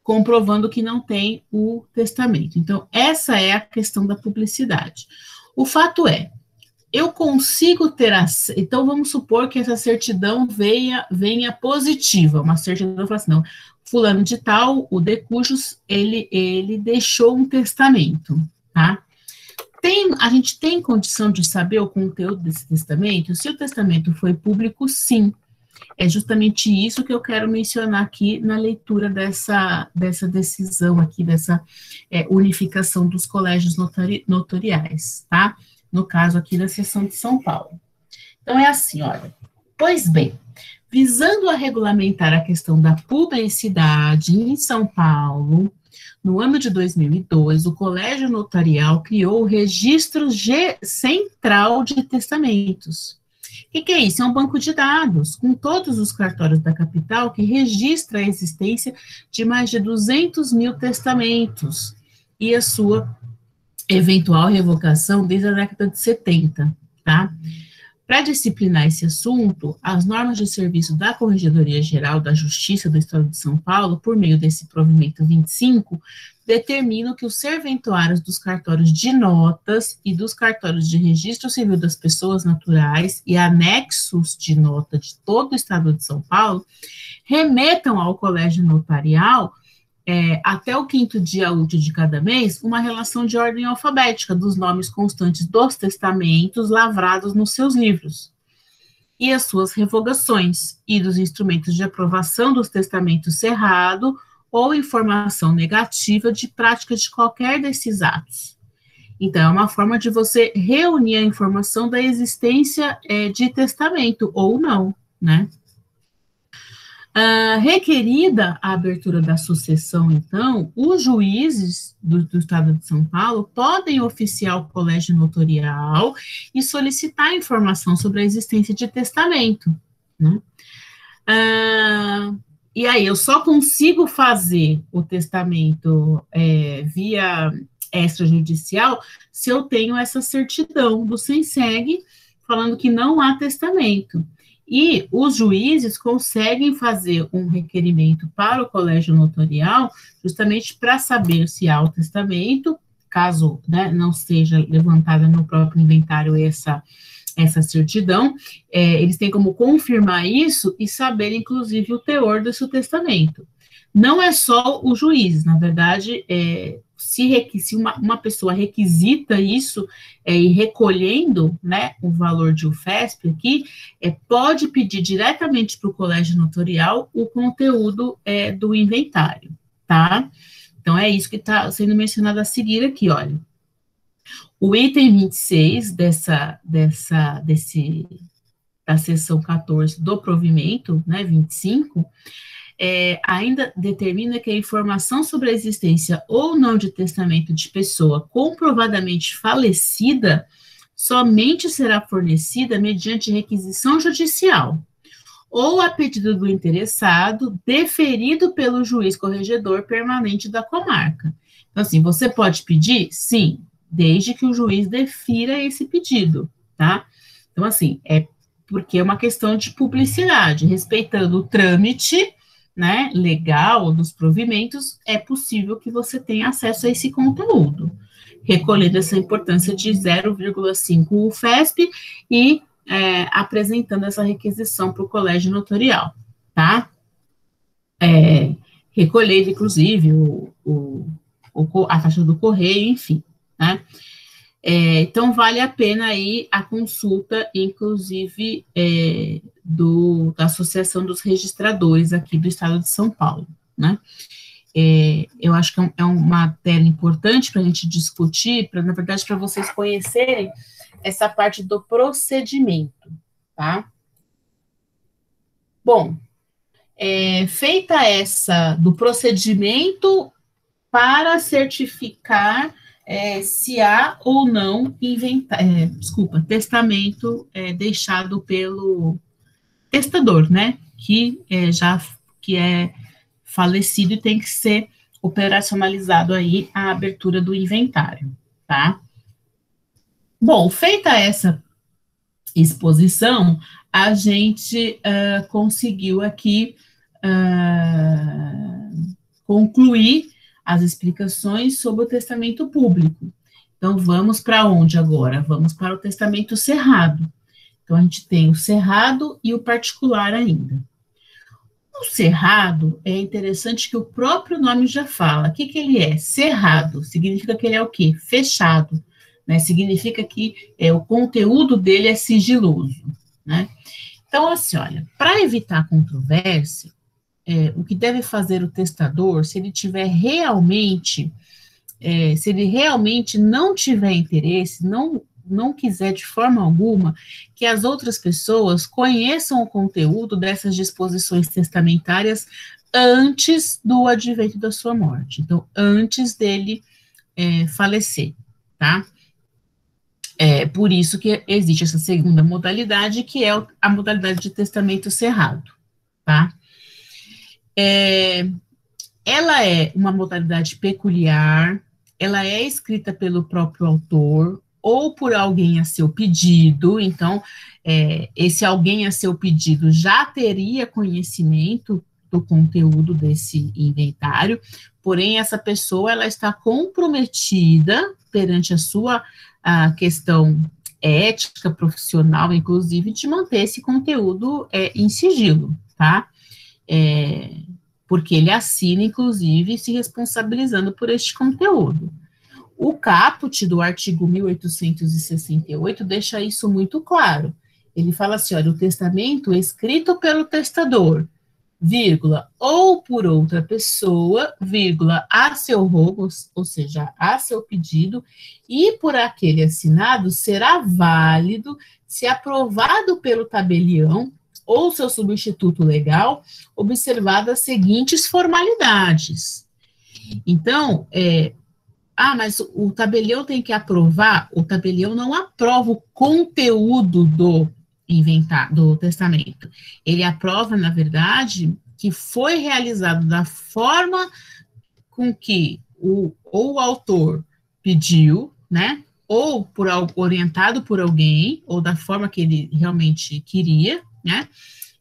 comprovando que não tem o testamento. Então, essa é a questão da publicidade. O fato é, eu consigo ter então vamos supor que essa certidão venha positiva, uma certidão fala assim, não, fulano de tal, o de cujos, ele deixou um testamento, tá? A gente tem condição de saber o conteúdo desse testamento? Se o testamento foi público, sim. É justamente isso que eu quero mencionar aqui na leitura dessa decisão aqui, dessa unificação dos colégios notoriais, tá? No caso aqui da seção de São Paulo. Então, é assim, olha. Pois bem, visando a regulamentar a questão da publicidade em São Paulo, no ano de 2002, o Colégio Notarial criou o Registro Central de Testamentos. O que é isso? É um banco de dados com todos os cartórios da capital que registra a existência de mais de 200 mil testamentos e a sua eventual revogação desde a década de 70, tá? Para disciplinar esse assunto, as normas de serviço da Corregedoria Geral da Justiça do Estado de São Paulo, por meio desse provimento 25, determinam que os serventuários dos cartórios de notas e dos cartórios de registro civil das pessoas naturais e anexos de nota de todo o Estado de São Paulo remetam ao Colégio Notarial até o 5º dia útil de cada mês, uma relação de ordem alfabética dos nomes constantes dos testamentos lavrados nos seus livros, e as suas revogações, e dos instrumentos de aprovação dos testamentos cerrado, ou informação negativa de prática de qualquer desses atos. Então, é uma forma de você reunir a informação da existência de testamento, ou não, né? Requerida a abertura da sucessão, então, os juízes do Estado de São Paulo podem oficiar o colégio notorial e solicitar informação sobre a existência de testamento, né? E aí, eu só consigo fazer o testamento via extrajudicial se eu tenho essa certidão do SENSEG falando que não há testamento. E os juízes conseguem fazer um requerimento para o colégio notorial, justamente para saber se há o testamento, caso, né, não seja levantada no próprio inventário essa certidão, eles têm como confirmar isso e saber, inclusive, o teor desse testamento. Não é só o juiz, na verdade, se uma pessoa requisita isso, e recolhendo, né, o valor de UFESP aqui, pode pedir diretamente para o colégio notorial o conteúdo do inventário, tá? Então, é isso que está sendo mencionado a seguir aqui, olha. O item 26 da seção 14 do provimento, né, 25, ainda determina que a informação sobre a existência ou não de testamento de pessoa comprovadamente falecida somente será fornecida mediante requisição judicial, ou a pedido do interessado, deferido pelo juiz corregedor permanente da comarca. Então, assim, você pode pedir? Sim, desde que o juiz defira esse pedido, tá? Então, assim, porque é uma questão de publicidade, respeitando o trâmite, né, legal dos provimentos, é possível que você tenha acesso a esse conteúdo, recolhendo essa importância de 0,5 UFESP e apresentando essa requisição para o colégio notorial, tá? Recolhendo, inclusive, a taxa do correio, enfim, né? Então, vale a pena aí a consulta, inclusive, da Associação dos Registradores aqui do Estado de São Paulo, né? Eu acho que é uma matéria importante para a gente discutir, na verdade, para vocês conhecerem essa parte do procedimento, tá? Bom, feita essa do procedimento para certificar se há ou não testamento deixado pelo testador, né? Que é falecido e tem que ser operacionalizado aí a abertura do inventário, tá? Bom, feita essa exposição, a gente conseguiu aqui concluir as explicações sobre o testamento público. Então, vamos para onde agora? Vamos para o testamento cerrado. Então, a gente tem o cerrado e o particular ainda. O cerrado, é interessante que o próprio nome já fala. O que ele é? Cerrado. Significa que ele é o quê? Fechado. Né? Significa que o conteúdo dele é sigiloso. Né? Então, assim, olha, para evitar controvérsia, o que deve fazer o testador, se ele tiver realmente, se ele realmente não tiver interesse, não quiser de forma alguma que as outras pessoas conheçam o conteúdo dessas disposições testamentárias antes do advento da sua morte. Então, antes dele falecer, tá? Por isso que existe essa segunda modalidade, que é a modalidade de testamento cerrado, tá? Ela é uma modalidade peculiar, ela é escrita pelo próprio autor ou por alguém a seu pedido, então, esse alguém a seu pedido já teria conhecimento do conteúdo desse inventário, porém, essa pessoa, ela está comprometida perante a questão ética, profissional, inclusive, de manter esse conteúdo em sigilo, tá? Porque ele assina, inclusive, se responsabilizando por este conteúdo. O caput do artigo 1868 deixa isso muito claro. Ele fala assim, olha, o testamento escrito pelo testador, vírgula, ou por outra pessoa, vírgula, a seu rogo, ou seja, a seu pedido, e por aquele assinado, será válido se aprovado pelo tabelião ou seu substituto legal, observadas as seguintes formalidades. Então, mas o tabelião tem que aprovar, o tabelião não aprova o conteúdo do testamento. Ele aprova, na verdade, que foi realizado da forma com que o autor pediu, né, ou orientado por alguém, ou da forma que ele realmente queria, né?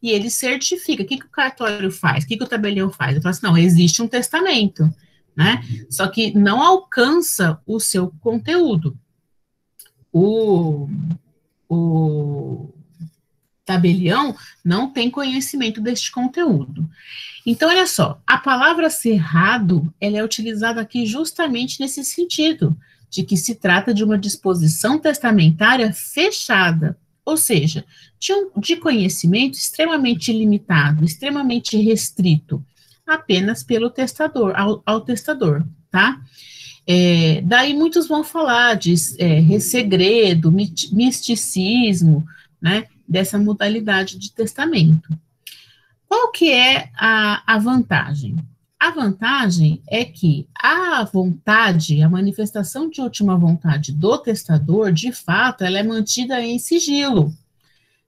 E ele certifica. O que o cartório faz? O que o tabelião faz? Ele fala assim, não, existe um testamento, né? Só que não alcança o seu conteúdo. O tabelião não tem conhecimento deste conteúdo. Então, olha só, a palavra cerrado, ela é utilizada aqui justamente nesse sentido, de que se trata de uma disposição testamentária fechada, ou seja, de conhecimento extremamente limitado, extremamente restrito, apenas pelo testador, ao testador, tá? Daí muitos vão falar de segredo, misticismo, né, dessa modalidade de testamento. Qual que é a vantagem? A vantagem é que a vontade, a manifestação de última vontade do testador, de fato, ela é mantida em sigilo,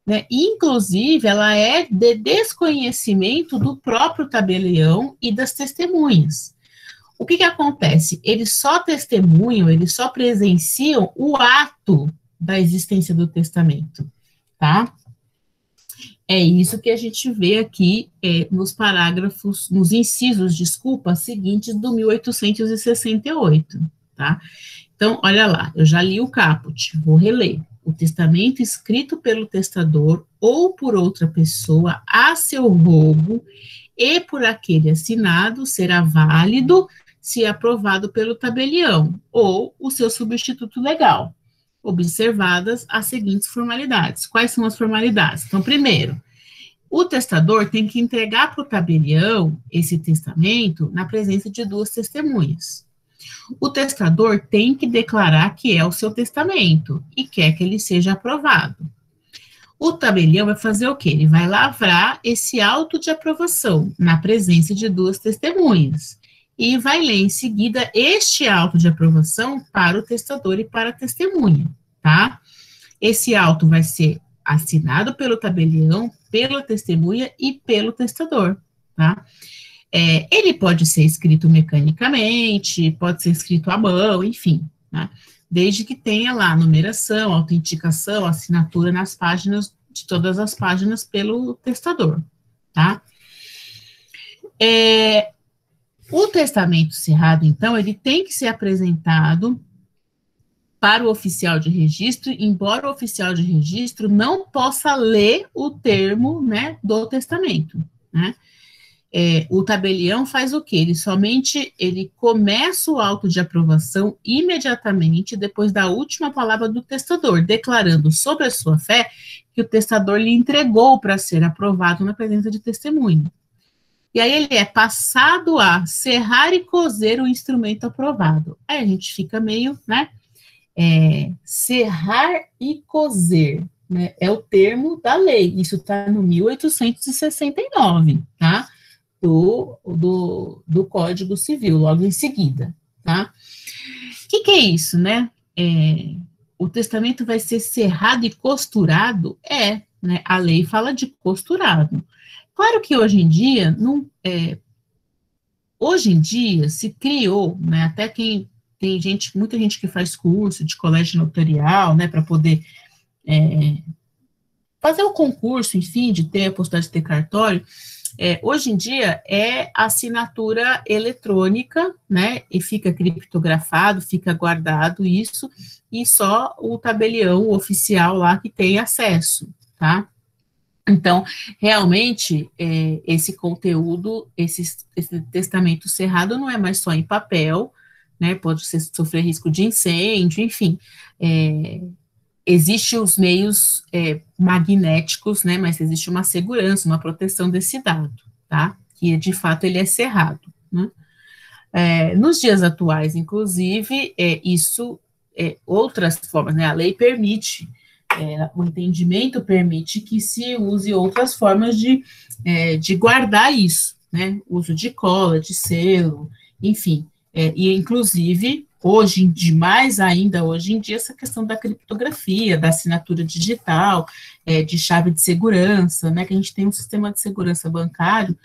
né? Inclusive, ela é de desconhecimento do próprio tabelião e das testemunhas. O que acontece? Eles só testemunham, eles só presenciam o ato da existência do testamento, tá? É isso que a gente vê aqui nos parágrafos, nos incisos, desculpa, seguintes do 1868, tá? Então, olha lá, eu já li o caput, vou reler. O testamento escrito pelo testador ou por outra pessoa a seu rogo e por aquele assinado será válido se aprovado pelo tabelião ou o seu substituto legal, observadas as seguintes formalidades. Quais são as formalidades? Então, primeiro, o testador tem que entregar para o tabelião esse testamento na presença de duas testemunhas. O testador tem que declarar que é o seu testamento e quer que ele seja aprovado. O tabelião vai fazer o quê? Ele vai lavrar esse auto de aprovação na presença de duas testemunhas e vai ler em seguida este auto de aprovação para o testador e para a testemunha, tá? Esse auto vai ser assinado pelo tabelião, pela testemunha e pelo testador, tá? Ele pode ser escrito mecanicamente, pode ser escrito à mão, enfim, né? Desde que tenha lá a numeração, a autenticação, a assinatura nas páginas, de todas as páginas pelo testador, tá? O testamento cerrado, então, ele tem que ser apresentado para o oficial de registro, embora o oficial de registro não possa ler o termo, né, do testamento, né? O tabelião faz o quê? Ele começa o auto de aprovação imediatamente depois da última palavra do testador, declarando sobre a sua fé que o testador lhe entregou para ser aprovado na presença de testemunha. E aí ele é passado a serrar e coser o instrumento aprovado. Aí a gente fica meio, né? Serrar e coser, né? É o termo da lei. Isso está no 1869, tá? Do Código Civil, logo em seguida, tá? O que é isso, né? O testamento vai ser serrado e costurado? Né? A lei fala de costurado. Claro que hoje em dia, se criou, né, até quem tem muita gente que faz curso de colégio notarial, né, para poder fazer o concurso, enfim, de ter a possibilidade de ter cartório. Hoje em dia é assinatura eletrônica, né, e fica criptografado, fica guardado isso, e só o tabelião, o oficial lá que tem acesso, tá? Então, realmente, esse conteúdo, esse testamento cerrado não é mais só em papel, né, pode sofrer risco de incêndio, enfim, existem os meios magnéticos, né, mas existe uma segurança, uma proteção desse dado, tá, que de fato ele é cerrado, né. Nos dias atuais, inclusive, outras formas, né, a lei permite, o entendimento permite que se use outras formas de guardar isso, né, uso de cola, de selo, enfim, e inclusive, mais ainda hoje em dia, essa questão da criptografia, da assinatura digital, de chave de segurança, né, que a gente tem um sistema de segurança bancário,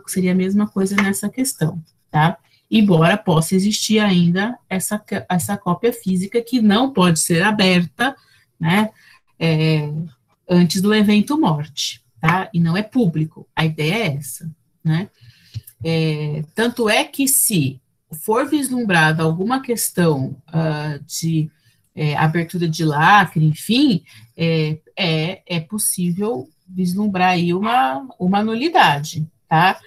seria a mesma coisa nessa questão, tá? Embora possa existir ainda essa cópia física que não pode ser aberta, né, antes do evento morte, tá? E não é público, a ideia é essa, né? Tanto é que se for vislumbrada alguma questão de abertura de lacre, enfim, é possível vislumbrar aí uma nulidade, tá?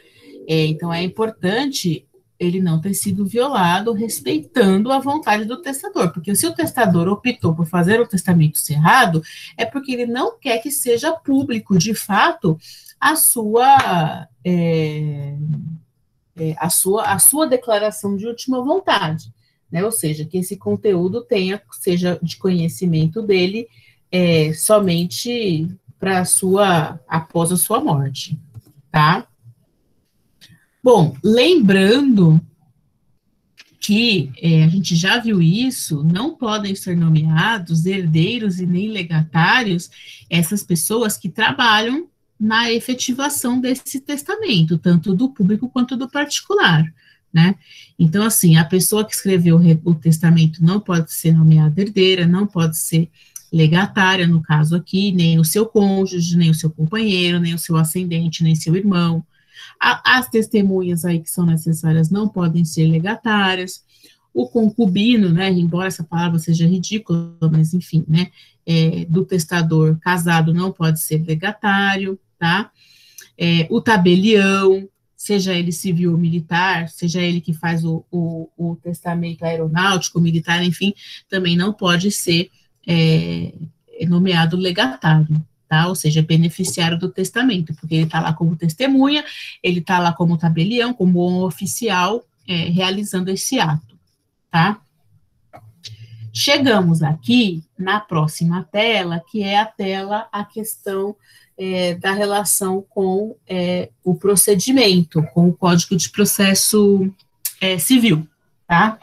Então, é importante ele não ter sido violado, respeitando a vontade do testador, porque se o testador optou por fazer o testamento cerrado, é porque ele não quer que seja público, de fato, a sua declaração de última vontade, né? Ou seja, que esse conteúdo seja de conhecimento dele somente após a sua morte, tá? Bom, lembrando que a gente já viu isso, não podem ser nomeados herdeiros e nem legatários essas pessoas que trabalham na efetivação desse testamento, tanto do público quanto do particular, né? Então, assim, a pessoa que escreveu o testamento não pode ser nomeada herdeira, não pode ser legatária, no caso aqui, nem o seu cônjuge, nem o seu companheiro, nem o seu ascendente, nem seu irmão. As testemunhas aí que são necessárias não podem ser legatárias. O concubino, né, embora essa palavra seja ridícula, mas enfim, né, do testador casado não pode ser legatário, tá? O tabelião, seja ele civil ou militar, seja ele que faz o testamento aeronáutico, militar, enfim, também não pode ser nomeado legatário, tá? Ou seja, beneficiário do testamento, porque ele está lá como testemunha, ele está lá como tabelião, como oficial, realizando esse ato, tá? Chegamos aqui na próxima tela, que é a questão da relação com o procedimento, com o Código de Processo Civil, tá?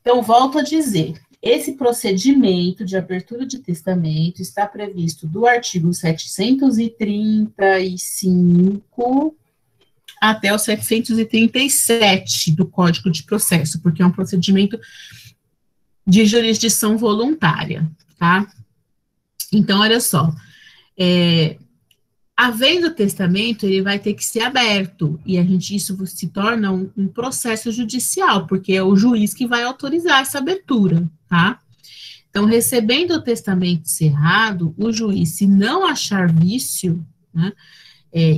Então, volto a dizer, esse procedimento de abertura de testamento está previsto do artigo 735 até o 737 do Código de Processo, porque é um procedimento de jurisdição voluntária, tá? Então, olha só, havendo testamento, ele vai ter que ser aberto, e isso se torna um processo judicial, porque é o juiz que vai autorizar essa abertura, tá? Então, recebendo o testamento cerrado, o juiz, se não achar vício, né,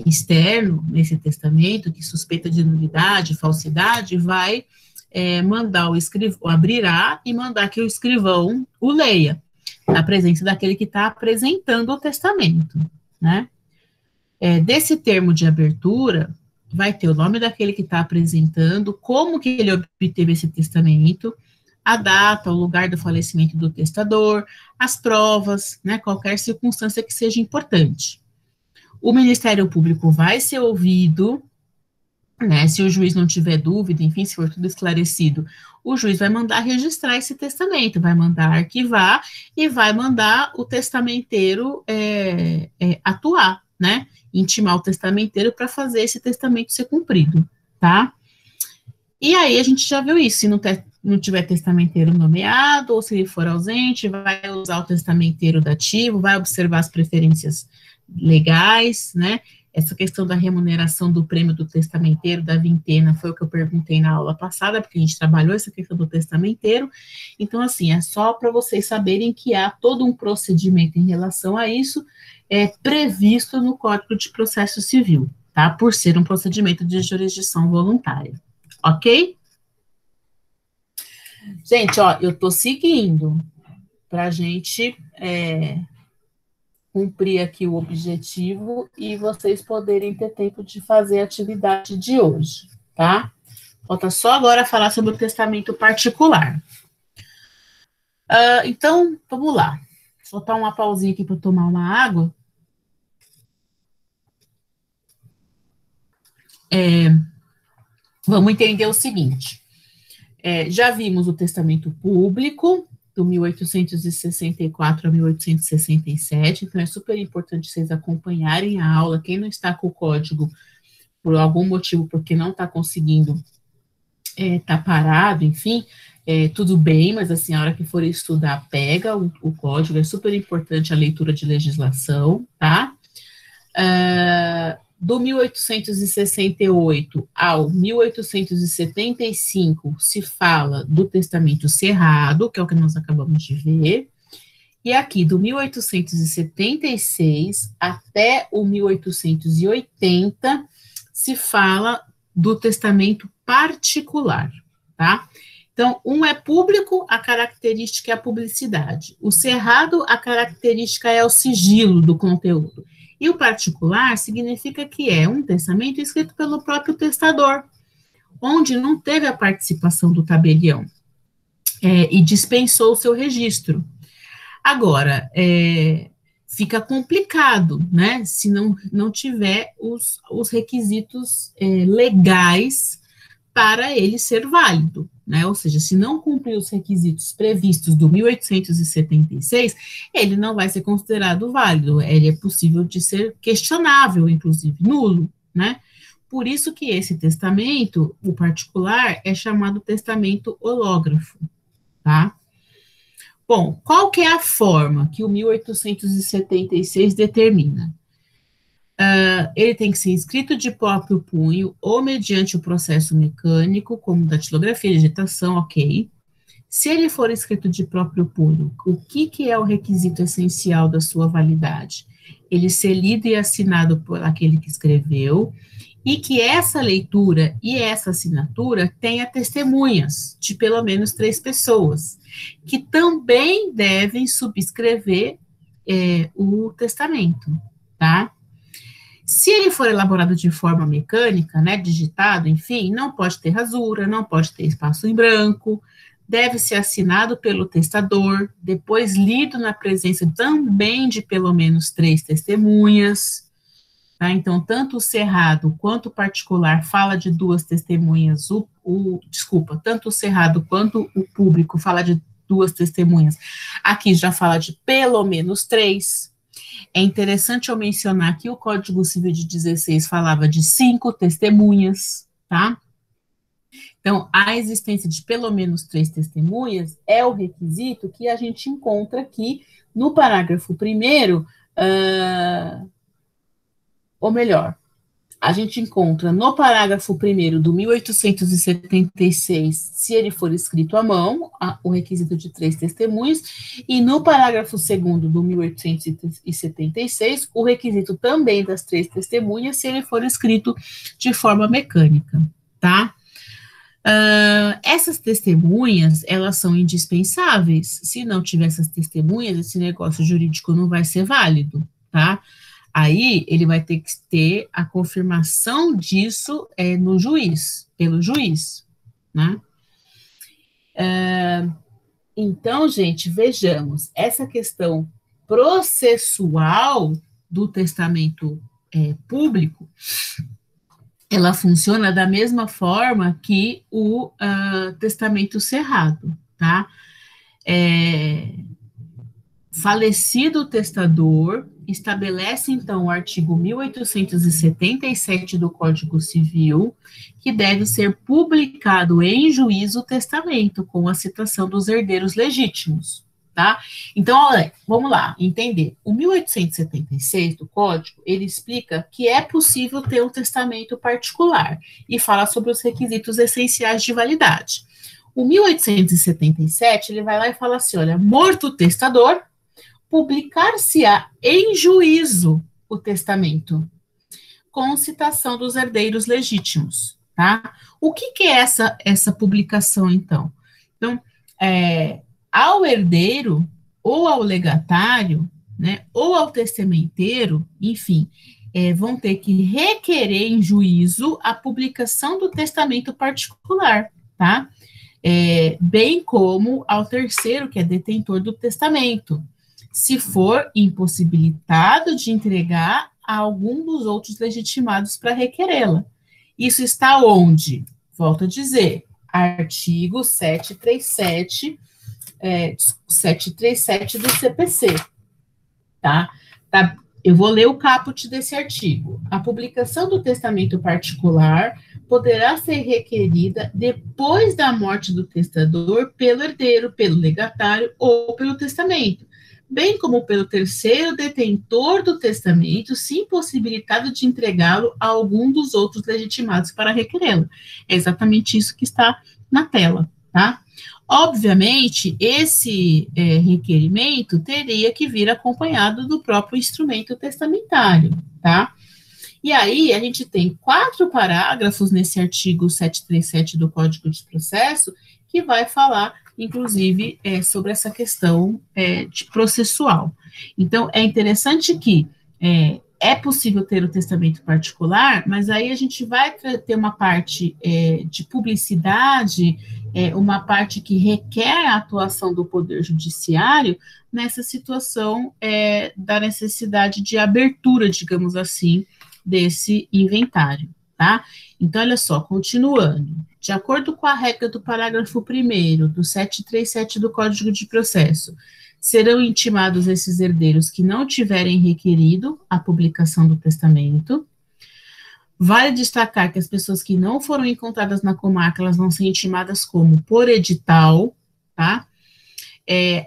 externo nesse testamento, que suspeita de nulidade, falsidade, vai mandar o escrivão, abrirá e mandar que o escrivão o leia, na presença daquele que está apresentando o testamento, né? Desse termo de abertura, vai ter o nome daquele que está apresentando, como que ele obteve esse testamento, a data, o lugar do falecimento do testador, as provas, né, qualquer circunstância que seja importante. O Ministério Público vai ser ouvido, né, se o juiz não tiver dúvida, enfim, se for tudo esclarecido, o juiz vai mandar registrar esse testamento, vai mandar arquivar e vai mandar o testamenteiro atuar, né, intimar o testamenteiro para fazer esse testamento ser cumprido, tá? E aí a gente já viu isso, se não tiver testamenteiro nomeado, ou se ele for ausente, vai usar o testamenteiro dativo, vai observar as preferências legais, né? Essa questão da remuneração do prêmio do testamenteiro, da vintena, foi o que eu perguntei na aula passada, porque a gente trabalhou essa questão do testamenteiro. Então, assim, é só para vocês saberem que há todo um procedimento em relação a isso, previsto no Código de Processo Civil, tá? Por ser um procedimento de jurisdição voluntária, ok? Gente, ó, eu tô seguindo para a gente cumprir aqui o objetivo e vocês poderem ter tempo de fazer a atividade de hoje, tá? Falta só agora falar sobre o testamento particular. Então, vamos lá. Vou botar uma pausinha aqui para tomar uma água. Vamos entender o seguinte. Já vimos o testamento público, do 1864 a 1867, então é super importante vocês acompanharem a aula. Quem não está com o código por algum motivo, porque não está conseguindo, está parado, enfim, tudo bem, mas assim, a hora que for estudar, pega o código, é super importante a leitura de legislação, tá? Do 1868 ao 1875 se fala do testamento cerrado, que é o que nós acabamos de ver, e aqui do 1876 até o 1880 se fala do testamento particular, tá? Então, um é público, a característica é a publicidade. O cerrado, a característica é o sigilo do conteúdo. E o particular significa que é um testamento escrito pelo próprio testador, onde não teve a participação do tabelião e dispensou o seu registro. Agora, fica complicado, né, se não tiver os requisitos legais para ele ser válido, né, ou seja, se não cumprir os requisitos previstos do 1876, ele não vai ser considerado válido, ele é possível de ser questionável, inclusive nulo, né, por isso que esse testamento, o particular, é chamado testamento hológrafo, tá? Bom, qual que é a forma que o 1876 determina? Ele tem que ser escrito de próprio punho ou mediante o processo mecânico, como datilografia, digitação, ok. Se ele for escrito de próprio punho, o que é o requisito essencial da sua validade? Ele ser lido e assinado por aquele que escreveu, e que essa leitura e essa assinatura tenha testemunhas de pelo menos 3 pessoas, que também devem subscrever o testamento, tá? Se ele for elaborado de forma mecânica, né, digitado, enfim, não pode ter rasura, não pode ter espaço em branco, deve ser assinado pelo testador, depois lido na presença também de pelo menos 3 testemunhas, tá? Então, tanto o cerrado quanto o particular fala de 2 testemunhas, tanto o cerrado quanto o público fala de 2 testemunhas, aqui já fala de pelo menos 3. É interessante eu mencionar que o Código Civil de 16 falava de 5 testemunhas, tá? Então, a existência de pelo menos 3 testemunhas é o requisito que a gente encontra aqui no parágrafo 1º, ou melhor, a gente encontra no parágrafo 1º do 1876, se ele for escrito à mão, o requisito de 3 testemunhas, e no parágrafo 2º do 1876, o requisito também das 3 testemunhas, se ele for escrito de forma mecânica, tá? Essas testemunhas, elas são indispensáveis. Se não tiver essas testemunhas, esse negócio jurídico não vai ser válido, tá? Aí ele vai ter que ter a confirmação disso no juiz, pelo juiz, né? Então, gente, vejamos, essa questão processual do testamento público, ela funciona da mesma forma que o testamento cerrado, tá? Falecido o testador, estabelece, então, o artigo 1877 do Código Civil, que deve ser publicado em juízo o testamento, com a citação dos herdeiros legítimos, tá? Então, olha, vamos lá, entender. O 1876 do Código, ele explica que é possível ter um testamento particular e fala sobre os requisitos essenciais de validade. O 1877, ele vai lá e fala assim, olha, morto o testador, publicar-se-á em juízo o testamento, com citação dos herdeiros legítimos, tá? O que é essa publicação, então? Então, ao herdeiro, ou ao legatário, né, ou ao testamenteiro, enfim, vão ter que requerer em juízo a publicação do testamento particular, tá? Bem como ao terceiro, que é detentor do testamento, se for impossibilitado de entregar a algum dos outros legitimados para requerê-la. Isso está onde? Volto a dizer, artigo 737 do CPC, tá? eu vou ler o caput desse artigo. A publicação do testamento particular poderá ser requerida depois da morte do testador pelo herdeiro, pelo legatário ou pelo testamento, bem como pelo terceiro detentor do testamento, se impossibilitado de entregá-lo a algum dos outros legitimados para requerê-lo. É exatamente isso que está na tela, tá? Obviamente, esse requerimento teria que vir acompanhado do próprio instrumento testamentário, tá? E aí, a gente tem 4 parágrafos nesse artigo 737 do Código de Processo, que vai falar, inclusive, sobre essa questão de processual. Então, é interessante que é possível ter o testamento particular, mas aí a gente vai ter uma parte de publicidade, uma parte que requer a atuação do Poder Judiciário nessa situação da necessidade de abertura, digamos assim, desse inventário, tá? Então, olha só, continuando. De acordo com a regra do parágrafo 1º do 737 do Código de Processo, serão intimados esses herdeiros que não tiverem requerido a publicação do testamento. Vale destacar que as pessoas que não foram encontradas na comarca, elas vão ser intimadas como por edital, tá? É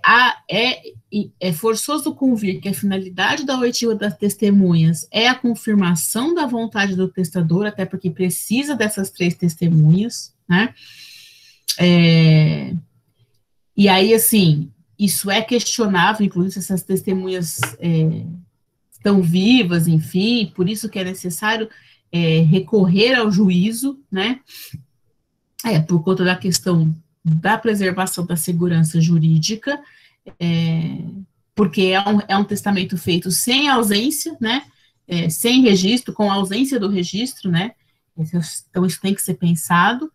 forçoso convir que a finalidade da oitiva das testemunhas é a confirmação da vontade do testador, até porque precisa dessas 3 testemunhas, né? E aí, assim, isso é questionável, inclusive se essas testemunhas estão vivas, enfim, por isso que é necessário recorrer ao juízo, né? Por conta da questão da preservação da segurança jurídica, porque é um testamento feito sem ausência, né, sem registro, com ausência do registro, né, então isso tem que ser pensado,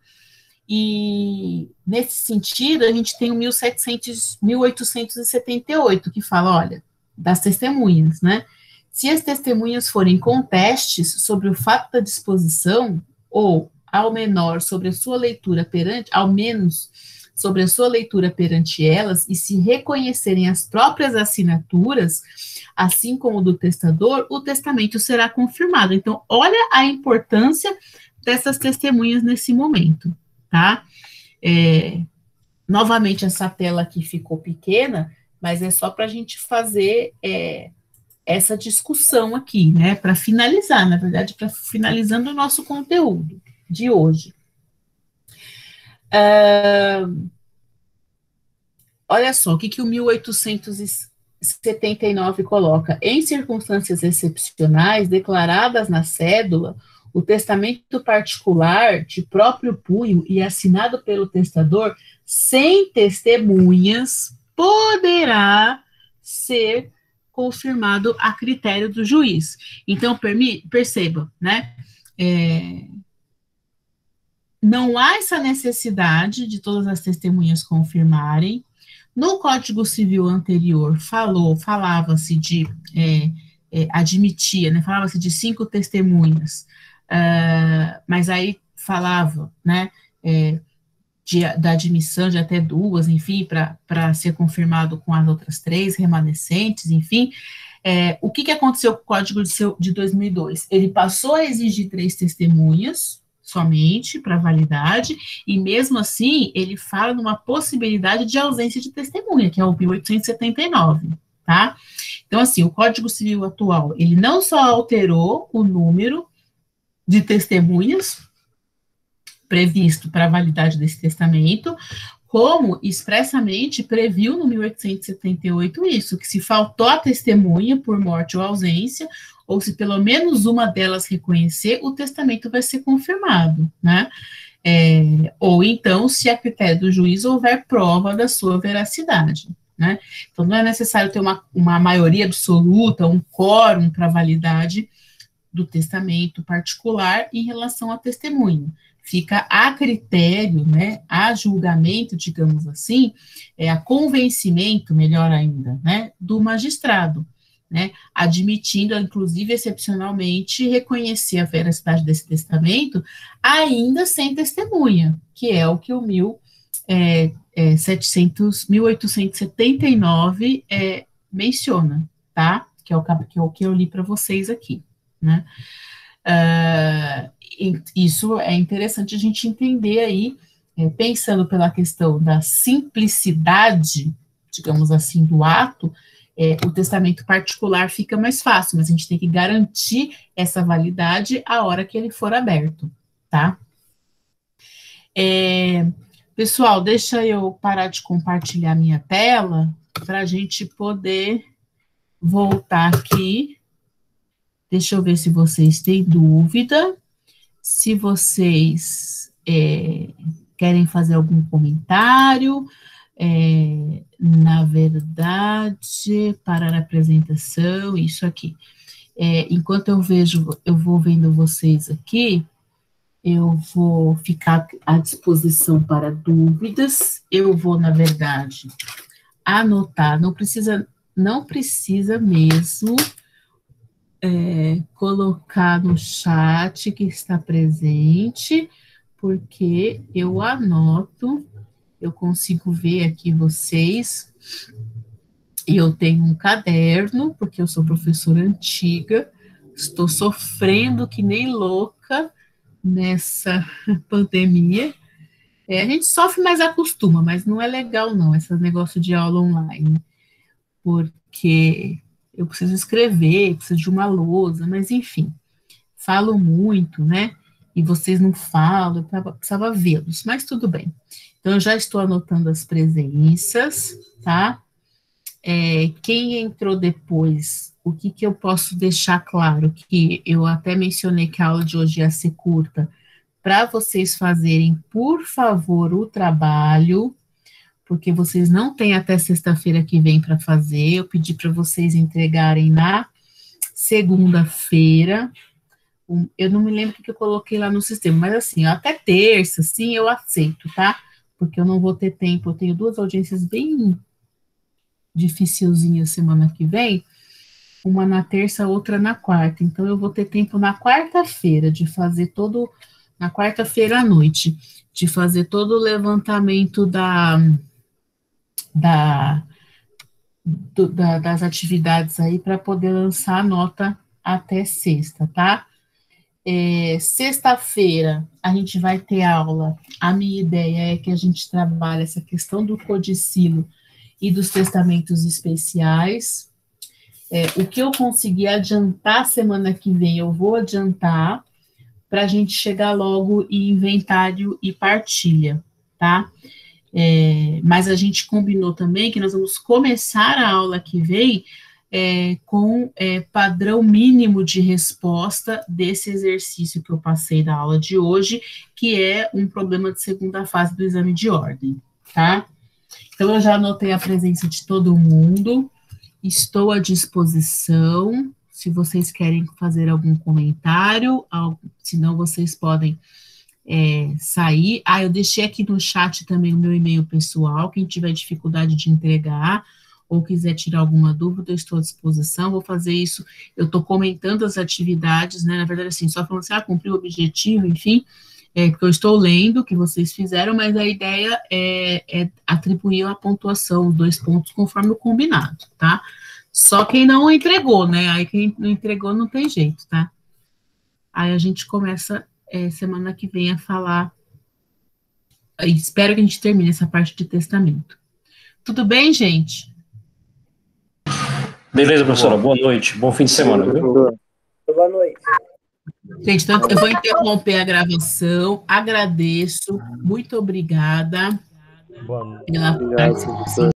e nesse sentido a gente tem o 1878, que fala, olha, das testemunhas, né, se as testemunhas forem contestes sobre o fato da disposição, ou ao menor sobre a sua leitura perante, ao menos sobre a sua leitura perante elas, e se reconhecerem as próprias assinaturas, assim como do testador, o testamento será confirmado. Então, olha a importância dessas testemunhas nesse momento, tá? Novamente, essa tela aqui ficou pequena, mas é só para a gente fazer essa discussão aqui, né? Para finalizar, na verdade, para finalizando o nosso conteúdo de hoje. Olha só, o que o 1879 coloca. Em circunstâncias excepcionais, declaradas na cédula, o testamento particular de próprio punho e assinado pelo testador, sem testemunhas, poderá ser confirmado a critério do juiz. Então, perceba, né? Não há essa necessidade de todas as testemunhas confirmarem. No Código Civil anterior, falava-se de, admitia, né, falava-se de 5 testemunhas, mas aí falava, né, da admissão de até 2, enfim, para ser confirmado com as outras 3 remanescentes, enfim. O que aconteceu com o Código de 2002? Ele passou a exigir 3 testemunhas, somente para validade, e mesmo assim ele fala numa possibilidade de ausência de testemunha, que é o 1879, tá? Então, assim, o Código Civil atual, ele não só alterou o número de testemunhas previsto para a validade desse testamento, como expressamente previu no 1878 isso, que se faltou a testemunha por morte ou ausência, ou se pelo menos uma delas reconhecer, o testamento vai ser confirmado, né? Ou então, se a critério do juiz houver prova da sua veracidade, né? Então, não é necessário ter uma maioria absoluta, um quórum para validade do testamento particular em relação à testemunha. Fica a critério, né, a julgamento, digamos assim, a convencimento, melhor ainda, né, do magistrado, né, admitindo, inclusive, excepcionalmente, reconhecer a veracidade desse testamento, ainda sem testemunha, que é o que o 1879 menciona, tá? que é o que eu li para vocês aqui, né? Isso é interessante a gente entender aí, pensando pela questão da simplicidade, digamos assim, do ato, o testamento particular fica mais fácil, mas a gente tem que garantir essa validade a hora que ele for aberto, tá? Pessoal, deixa eu parar de compartilhar minha tela para a gente poder voltar aqui. Deixa eu ver se vocês têm dúvida, se vocês querem fazer algum comentário. Na verdade, parar a apresentação, isso aqui. Enquanto eu vou vendo vocês aqui, eu vou ficar à disposição para dúvidas. Eu vou, na verdade, anotar, não precisa mesmo colocar no chat que está presente, porque eu anoto, eu consigo ver aqui vocês, e eu tenho um caderno, porque eu sou professora antiga, estou sofrendo que nem louca nessa pandemia. A gente sofre, mas acostuma, mas não é legal não, esse negócio de aula online, porque eu preciso escrever, preciso de uma lousa, mas enfim, falo muito, né? E vocês não falam, eu precisava vê-los, mas tudo bem. Então, eu já estou anotando as presenças, tá? Quem entrou depois, o que eu posso deixar claro? Que eu até mencionei que a aula de hoje ia ser curta, para vocês fazerem, por favor, o trabalho, porque vocês não têm até sexta-feira que vem para fazer, eu pedi para vocês entregarem na segunda-feira. Eu não me lembro o que eu coloquei lá no sistema, mas assim, até terça, sim, eu aceito, tá? Porque eu não vou ter tempo, eu tenho 2 audiências bem dificilzinhas semana que vem, uma na terça, outra na quarta, então eu vou ter tempo na quarta-feira de fazer na quarta-feira à noite, de fazer todo o levantamento das atividades aí para poder lançar a nota até sexta, tá? Sexta-feira a gente vai ter aula. A minha ideia é que a gente trabalhe essa questão do codicilo e dos testamentos especiais. O que eu conseguir adiantar semana que vem, eu vou adiantar para a gente chegar logo em inventário e partilha, tá? Mas a gente combinou também que nós vamos começar a aula que vem com padrão mínimo de resposta desse exercício que eu passei da aula de hoje, que é um problema de segunda fase do exame de ordem, tá? Então, eu já anotei a presença de todo mundo, estou à disposição, se vocês querem fazer algum comentário, senão vocês podem sair. Eu deixei aqui no chat também o meu e-mail pessoal, quem tiver dificuldade de entregar, ou quiser tirar alguma dúvida, eu estou à disposição, vou fazer isso, eu estou comentando as atividades, né, na verdade, assim, só falando assim, cumpri o objetivo, enfim, porque eu estou lendo o que vocês fizeram, mas a ideia é atribuir a pontuação, 2 pontos, conforme o combinado, tá? Só quem não entregou, né, aí quem não entregou não tem jeito, tá? Aí a gente começa semana que vem a falar, espero que a gente termine essa parte de testamento. Tudo bem, gente? Beleza, professora. Boa noite. Bom fim de semana, viu? Boa noite. Gente, então eu vou interromper a gravação. Agradeço. Muito obrigada pela participação.